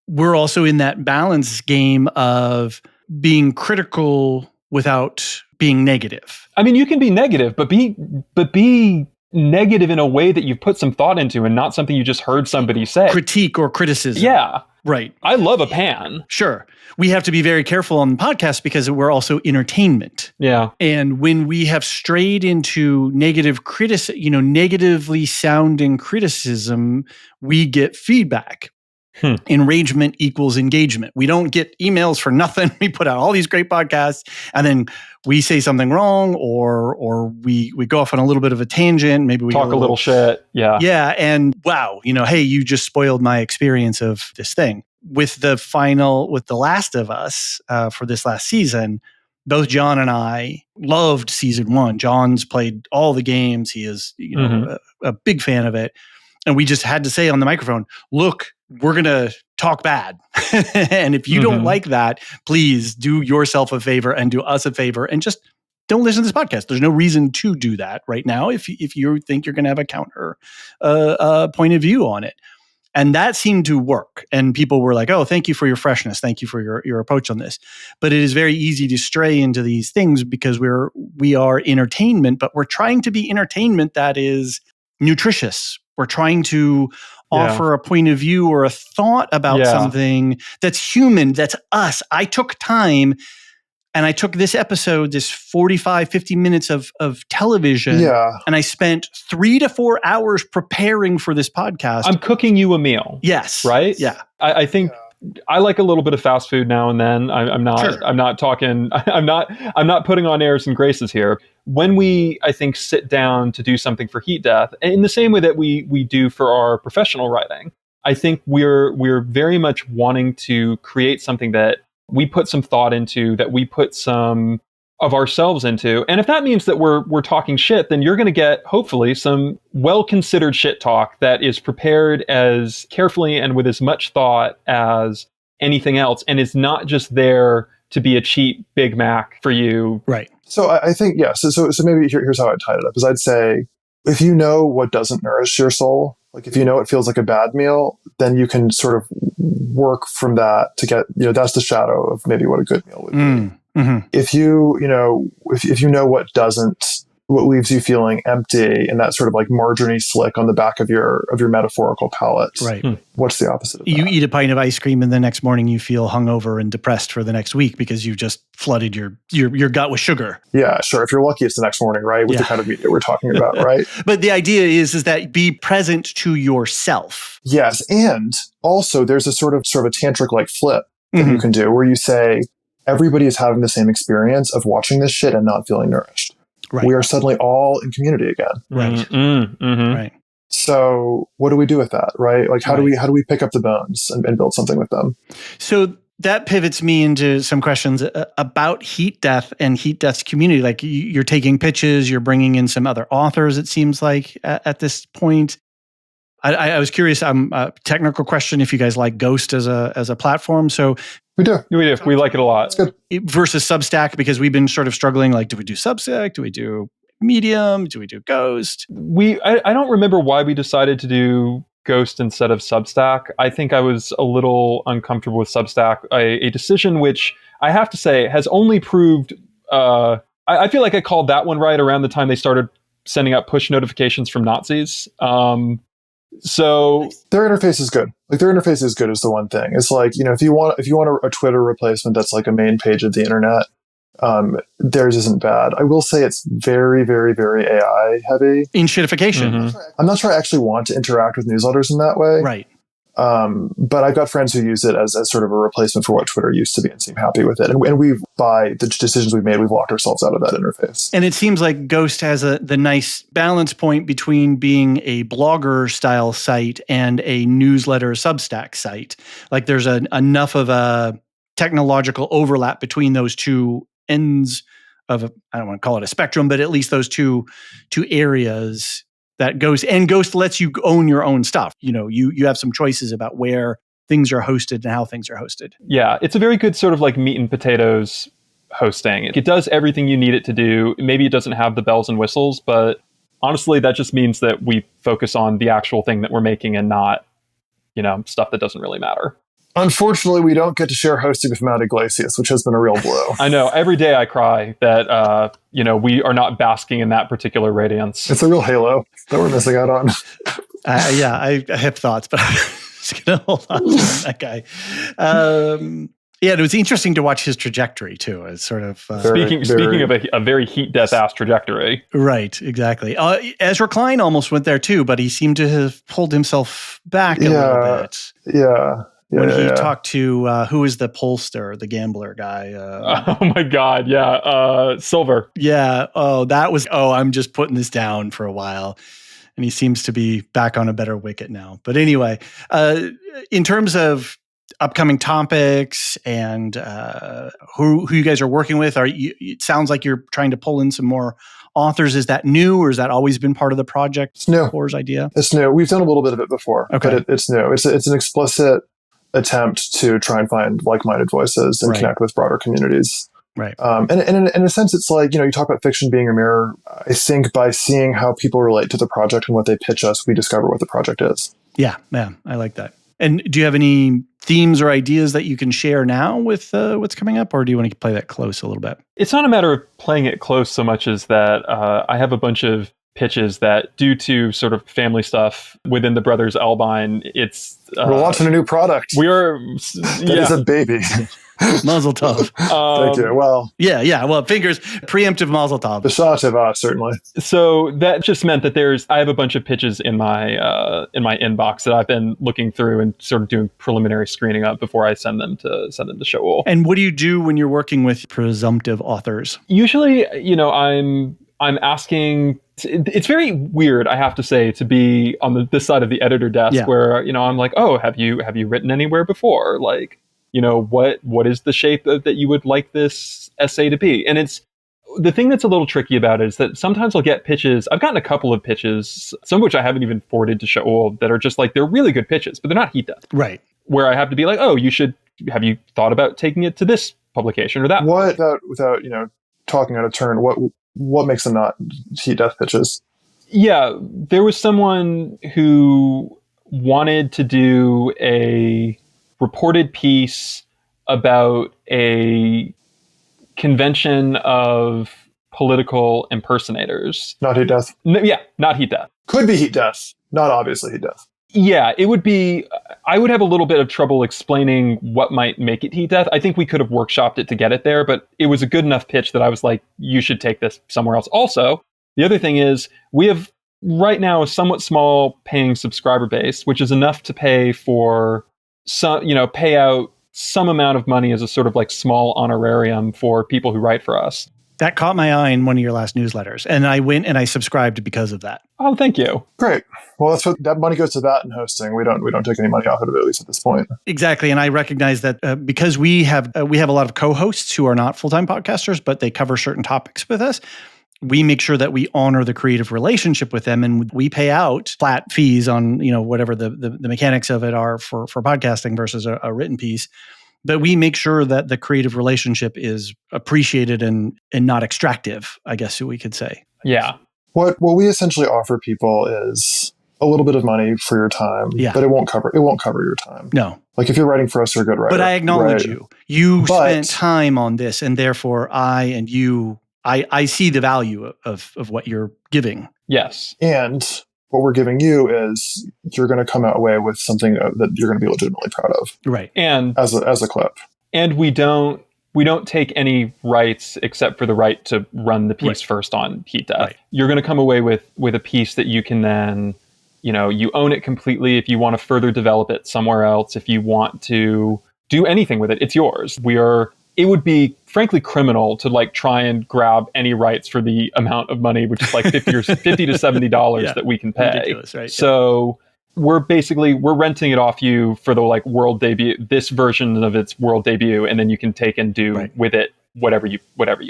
we're also in that balance game of being critical without being negative. I mean, you can be negative, but be negative in a way that you've put some thought into and not something you just heard somebody say. Critique or criticism. Yeah. Right. I love a pan. Sure. We have to be very careful on the podcast because we're also entertainment. Yeah. And when we have strayed into negatively sounding criticism, we get feedback. Enragement equals engagement. We don't get emails for nothing. We put out all these great podcasts, and then we say something wrong, or we go off on a little bit of a tangent. Maybe we talk a little shit. Yeah. Yeah. And wow, hey, you just spoiled my experience of this thing. With The Last of Us for this last season, both John and I loved season 1. John's played all the games. He is, a big fan of it. And we just had to say on the microphone, look, we're going to talk bad. And if you don't like that, please do yourself a favor and do us a favor and just don't listen to this podcast. There's no reason to do that right now if you think you're going to have a counter point of view on it. And that seemed to work. And people were like, oh, thank you for your freshness. Thank you for your approach on this. But it is very easy to stray into these things because we are entertainment, but we're trying to be entertainment that is nutritious. We're trying to offer a point of view or a thought about something that's human, that's us. I took time and I took this episode, this 45, 50 minutes of television, and I spent 3 to 4 hours preparing for this podcast. I'm cooking you a meal. Yes. Right? Yeah. I think I like a little bit of fast food now and then. I'm not putting on airs and graces here. When we, I think, sit down to do something for Heat Death, in the same way that we do for our professional writing, I think we're very much wanting to create something that we put some thought into, that we put some of ourselves into. And if that means that we're talking shit, then you're going to get, hopefully, some well-considered shit talk that is prepared as carefully and with as much thought as anything else, and is not just there to be a cheap Big Mac for you. Right. So I think, so maybe here's how I'd tie it up, is I'd say, if you know what doesn't nourish your soul, like if you know it feels like a bad meal, then you can sort of work from that to get, that's the shadow of maybe what a good meal would be. Mm-hmm. If you know what leaves you feeling empty and that sort of like margarine slick on the back of your metaphorical palate, right? What's the opposite of that? You eat a pint of ice cream and the next morning you feel hungover and depressed for the next week because you just flooded your gut with sugar. Yeah, sure. If you're lucky, it's the next morning, right? With the kind of media we're talking about, right? But the idea is that be present to yourself. Yes, and also there's a sort of a tantric like flip that you can do where you say everybody is having the same experience of watching this shit and not feeling nourished. Right. We are suddenly all in community again. Right. Right. So what do we do with that? Right. Like how do we pick up the bones and build something with them? So that pivots me into some questions about Heat Death and Heat Death's community. Like you're taking pitches, you're bringing in some other authors, it seems like at this point. I was curious, a technical question, if you guys like Ghost as a platform. So we do. We like it a lot. It's good. Versus Substack, because we've been sort of struggling. Like, do we do Substack? Do we do Medium? Do we do Ghost? I don't remember why we decided to do Ghost instead of Substack. I think I was a little uncomfortable with Substack, a decision which I have to say has only proved. I feel like I called that one right around the time they started sending out push notifications from Nazis. So their interface is good. Like their interface is good is the one thing. It's like, if you want a Twitter replacement that's like a main page of the internet, theirs isn't bad. I will say it's very, very, very AI heavy. Enshittification. Mm-hmm. I'm not sure I actually want to interact with newsletters in that way. Right. But I've got friends who use it as sort of a replacement for what Twitter used to be and seem happy with it. And by the decisions we've made, we've locked ourselves out of that interface. And it seems like Ghost has the nice balance point between being a blogger style site and a newsletter Substack site. Like there's enough of a technological overlap between those two ends of I don't want to call it a spectrum, but at least those two areas that Ghost lets you own your own stuff. You have some choices about where things are hosted and how things are hosted. Yeah, it's a very good sort of like meat and potatoes hosting. It does everything you need it to do. Maybe it doesn't have the bells and whistles, but honestly, that just means that we focus on the actual thing that we're making and not, stuff that doesn't really matter. Unfortunately, we don't get to share hosting with Mount Iglesias, which has been a real blow. I know. Every day I cry that, we are not basking in that particular radiance. It's a real halo that we're missing out on. I have thoughts, but I'm just going to hold on to that guy. Yeah, it was interesting to watch his trajectory too. As sort of speaking of a very heat death ass trajectory. Right, exactly. Ezra Klein almost went there too, but he seemed to have pulled himself back a little bit. Yeah. When he talked to who is the pollster, the gambler guy? Oh my God, yeah, Silver. Yeah. I'm just putting this down for a while, and he seems to be back on a better wicket now. But anyway, in terms of upcoming topics and who you guys are working with, it sounds like you're trying to pull in some more authors. Is that new, or has that always been part of the project? It's new. Core's idea. It's new. We've done a little bit of it before, but it's new. It's an explicit attempt to try and find like-minded voices and connect with broader communities. Right. And in a sense, it's like, you talk about fiction being a mirror. I think by seeing how people relate to the project and what they pitch us, we discover what the project is. Yeah, I like that. And do you have any themes or ideas that you can share now with what's coming up, or do you want to play that close a little bit? It's not a matter of playing it close so much as that I have a bunch of pitches that, due to sort of family stuff within the brothers Elbein, it's we're launching a new product. We are. That is a baby. Mazel tov. Thank you. Well, yeah. Well, fingers preemptive mazel tov. B'shah certainly. So that just meant that I have a bunch of pitches in my inbox that I've been looking through and sort of doing preliminary screening of before I send them to Shaul. And what do you do when you're working with presumptive authors? Usually, I'm asking. It's very weird, I have to say, to be on this side of the editor desk where, I'm like, oh, have you written anywhere before? Like, what is the shape that you would like this essay to be? And it's the thing that's a little tricky about it is that sometimes I'll get pitches. I've gotten a couple of pitches, some of which I haven't even forwarded to Shaul, that are just like, they're really good pitches, but they're not heat death. Right. Where I have to be like, oh, have you thought about taking it to this publication or that? What, without talking out of turn, what makes them not heat death pitches? Yeah, there was someone who wanted to do a reported piece about a convention of political impersonators. Not heat death? Yeah, not heat death. Could be heat death, not obviously heat death. Yeah, it would be. I would have a little bit of trouble explaining what might make it heat death. I think we could have workshopped it to get it there, but it was a good enough pitch that I was like, you should take this somewhere else. Also, the other thing is we have right now a somewhat small paying subscriber base, which is enough to pay for pay out some amount of money as a sort of like small honorarium for people who write for us. That caught my eye in one of your last newsletters, and I went and I subscribed because of that. Oh, thank you. Great. Well, that's what that money goes to that and hosting. We don't take any money off of it, at least at this point. Exactly, and I recognize that because we have a lot of co-hosts who are not full-time podcasters, but they cover certain topics with us. We make sure that we honor the creative relationship with them, and we pay out flat fees on whatever the mechanics of it are for podcasting versus a written piece. But we make sure that the creative relationship is appreciated and not extractive, I guess we could say. Yeah. What we essentially offer people is a little bit of money for your time, but it won't cover your time. No. Like if you're writing for us, you're a good writer. But I acknowledge you. You spent time on this, and therefore I see the value of what you're giving. Yes. And what we're giving you is you're going to come out away with something that you're going to be legitimately proud of. Right. And as a clip. And we don't take any rights except for the right to run the piece first on heat death. Right. You're going to come away with a piece that you can then, you own it completely. If you want to further develop it somewhere else, if you want to do anything with it, it's yours. It would be frankly criminal to like try and grab any rights for the amount of money, which is like $50 to $70 that we can pay. Ridiculous, right? So we're renting it off you for the like world debut, this version of its world debut, and then you can take and do with it whatever you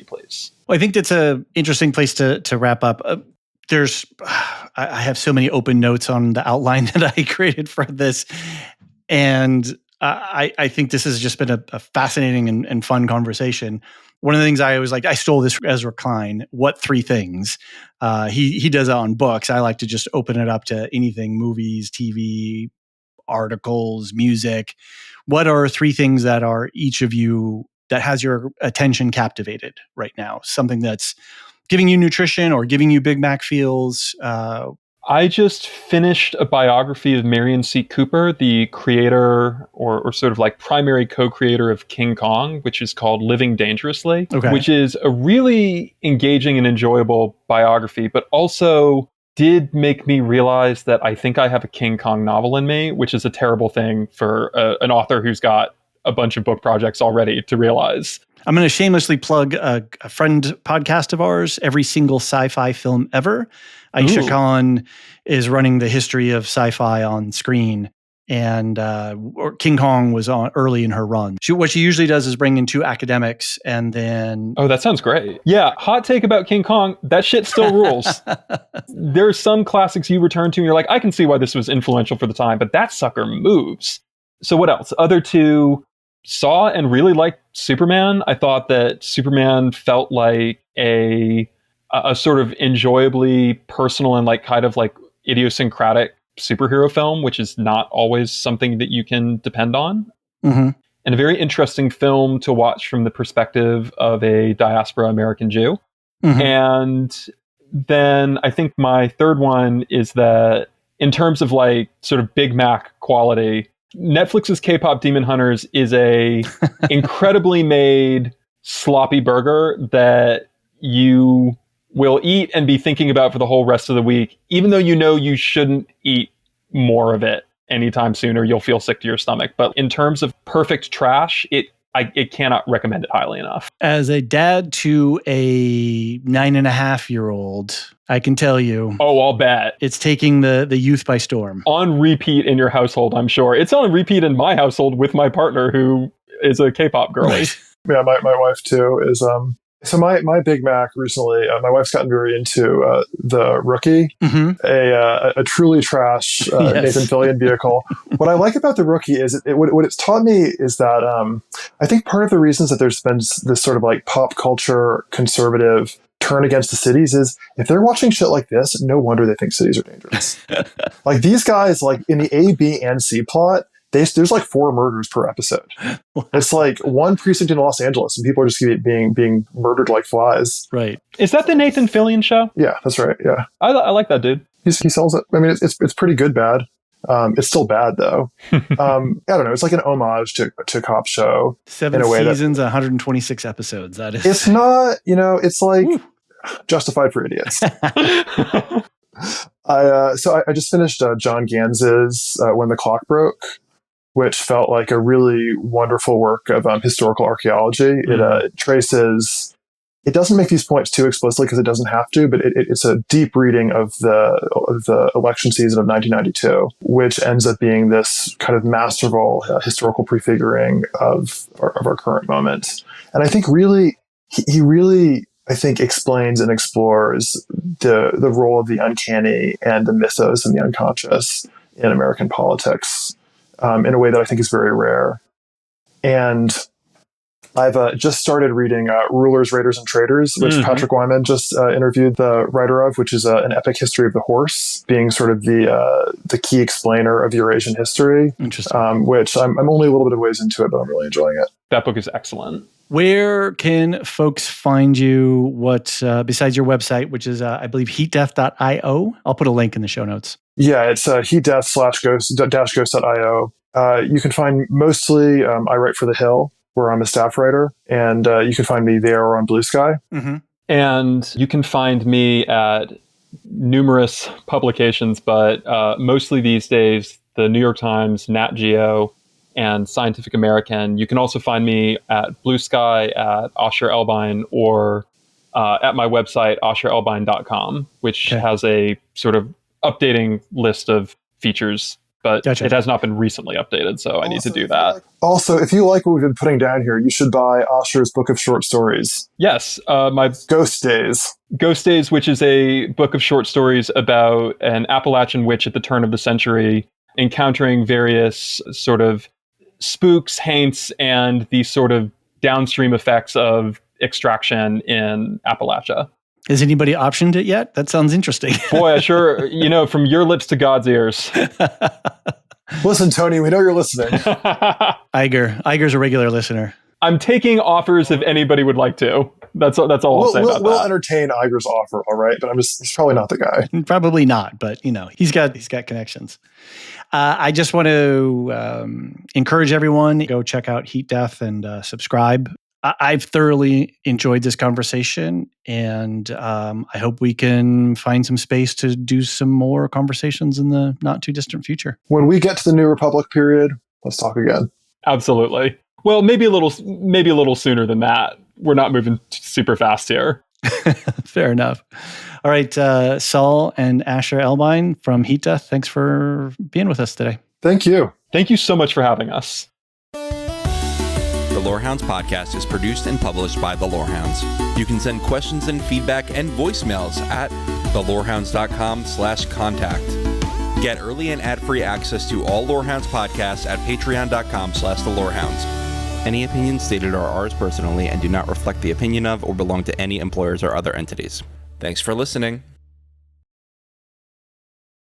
please. Well, I think that's an interesting place to wrap up. I have so many open notes on the outline that I created for this, and I think this has just been a fascinating and fun conversation. One of the things I always like, I stole this from Ezra Klein. What 3 things? He does it on books. I like to just open it up to anything: movies, TV, articles, music. What are 3 things that are each of you that has your attention captivated right now? Something that's giving you nutrition or giving you Big Mac feels. I just finished a biography of Marion C. Cooper, the creator or sort of like primary co-creator of King Kong, which is called Living Dangerously, which is a really engaging and enjoyable biography, but also did make me realize that I think I have a King Kong novel in me, which is a terrible thing for an author who's got a bunch of book projects already to realize. I'm going to shamelessly plug a friend podcast of ours, Every Single Sci-Fi Film Ever. Aisha Khan is running the history of sci-fi on screen, and King Kong was on early in her run. What she usually does is bring in two academics, and then... Oh, that sounds great. Yeah, hot take about King Kong, that shit still rules. There's some classics you return to, and you're like, I can see why this was influential for the time, but that sucker moves. So what else? Other two... saw and really liked Superman. I thought that Superman felt like a sort of enjoyably personal and like kind of like idiosyncratic superhero film, which is not always something that you can depend on. Mm-hmm. And a very interesting film to watch from the perspective of a diaspora American Jew. Mm-hmm. And then I think my third one is that in terms of like sort of Big Mac quality, Netflix's K-pop Demon Hunters is a incredibly made sloppy burger that you will eat and be thinking about for the whole rest of the week, even though you know you shouldn't eat more of it anytime soon or you'll feel sick to your stomach. But in terms of perfect trash, it cannot recommend it highly enough. As a dad to a 9.5-year-old, I can tell you. Oh, I'll bet. It's taking the youth by storm. On repeat in your household, I'm sure. It's on repeat in my household with my partner, who is a K-pop girlie. Right. Yeah, my wife too is... So my Big Mac recently, my wife's gotten very into The Rookie, a truly trash Nathan Fillion vehicle. What I like about The Rookie is what it's taught me is that I think part of the reasons that there's been this sort of like pop culture conservative turn against the cities is if they're watching shit like this, no wonder they think cities are dangerous. Like these guys, like in the A, B, and C plot, there's like 4 murders per episode. It's like one precinct in Los Angeles, and people are just being murdered like flies. Right. Is that the Nathan Fillion show? Yeah, that's right. Yeah, I like that dude. He sells it. I mean, it's pretty good bad. It's still bad though. I don't know. It's like an homage to Cop Show. 7 seasons, 126 episodes. That is. It's not. It's like Justified for Idiots. I just finished John Ganz's When the Clock Broke, which felt like a really wonderful work of historical archaeology. It traces... It doesn't make these points too explicitly because it doesn't have to, but it's a deep reading of the election season of 1992, which ends up being this kind of masterful historical prefiguring of our current moment. And I think really, he really, I think, explains and explores the role of the uncanny and the mythos and the unconscious in American politics. In a way that I think is very rare. And I've just started reading Rulers, Raiders, and Traitors, which Patrick Wyman just interviewed the writer of, which is an epic history of the horse, being sort of the key explainer of Eurasian history. Interesting. Which I'm only a little bit of ways into it, but I'm really enjoying it. That book is excellent. Where can folks find you? What besides your website, which is I believe heatdeath.io? I'll put a link in the show notes. Yeah, it's heatdeath/ghost-io. You can find mostly I write for The Hill, where I'm a staff writer, and you can find me there or on BlueSky. And you can find me at numerous publications, but mostly these days, the New York Times, Nat Geo, and Scientific American. You can also find me at BlueSky, at Asher Elbein, or at my website, asherelbein.com, which has a sort of updating list of features, but it has not been recently updated, so I need to do that. Also, if you like what we've been putting down here, you should buy Asher's book of short stories. Yes, my Ghost Days. Ghost Days, which is a book of short stories about an Appalachian witch at the turn of the century encountering various sort of spooks, haints, and the sort of downstream effects of extraction in Appalachia. Has anybody optioned it yet? That sounds interesting. Boy, I sure, from your lips to God's ears. Listen, Tony, we know you're listening. Iger's a regular listener. I'm taking offers if anybody would like to. That's all I'll say about we'll that. entertain Iger's offer, all right, but he's probably not the guy. Probably not, but he's got connections. I just want to encourage everyone, go check out Heat Death and subscribe. I've thoroughly enjoyed this conversation, and I hope we can find some space to do some more conversations in the not too distant future. When we get to the New Republic period, let's talk again. Absolutely. Well, maybe a little sooner than that. We're not moving super fast here. Fair enough. All right, Saul and Asher Elbein from Heat Death, thanks for being with us today. Thank you. Thank you so much for having us. The Lorehounds podcast is produced and published by The Lorehounds. You can send questions and feedback and voicemails at thelorehounds.com/contact. Get early and ad-free access to all Lorehounds podcasts at patreon.com/thelorehounds. Any opinions stated are ours personally and do not reflect the opinion of or belong to any employers or other entities. Thanks for listening.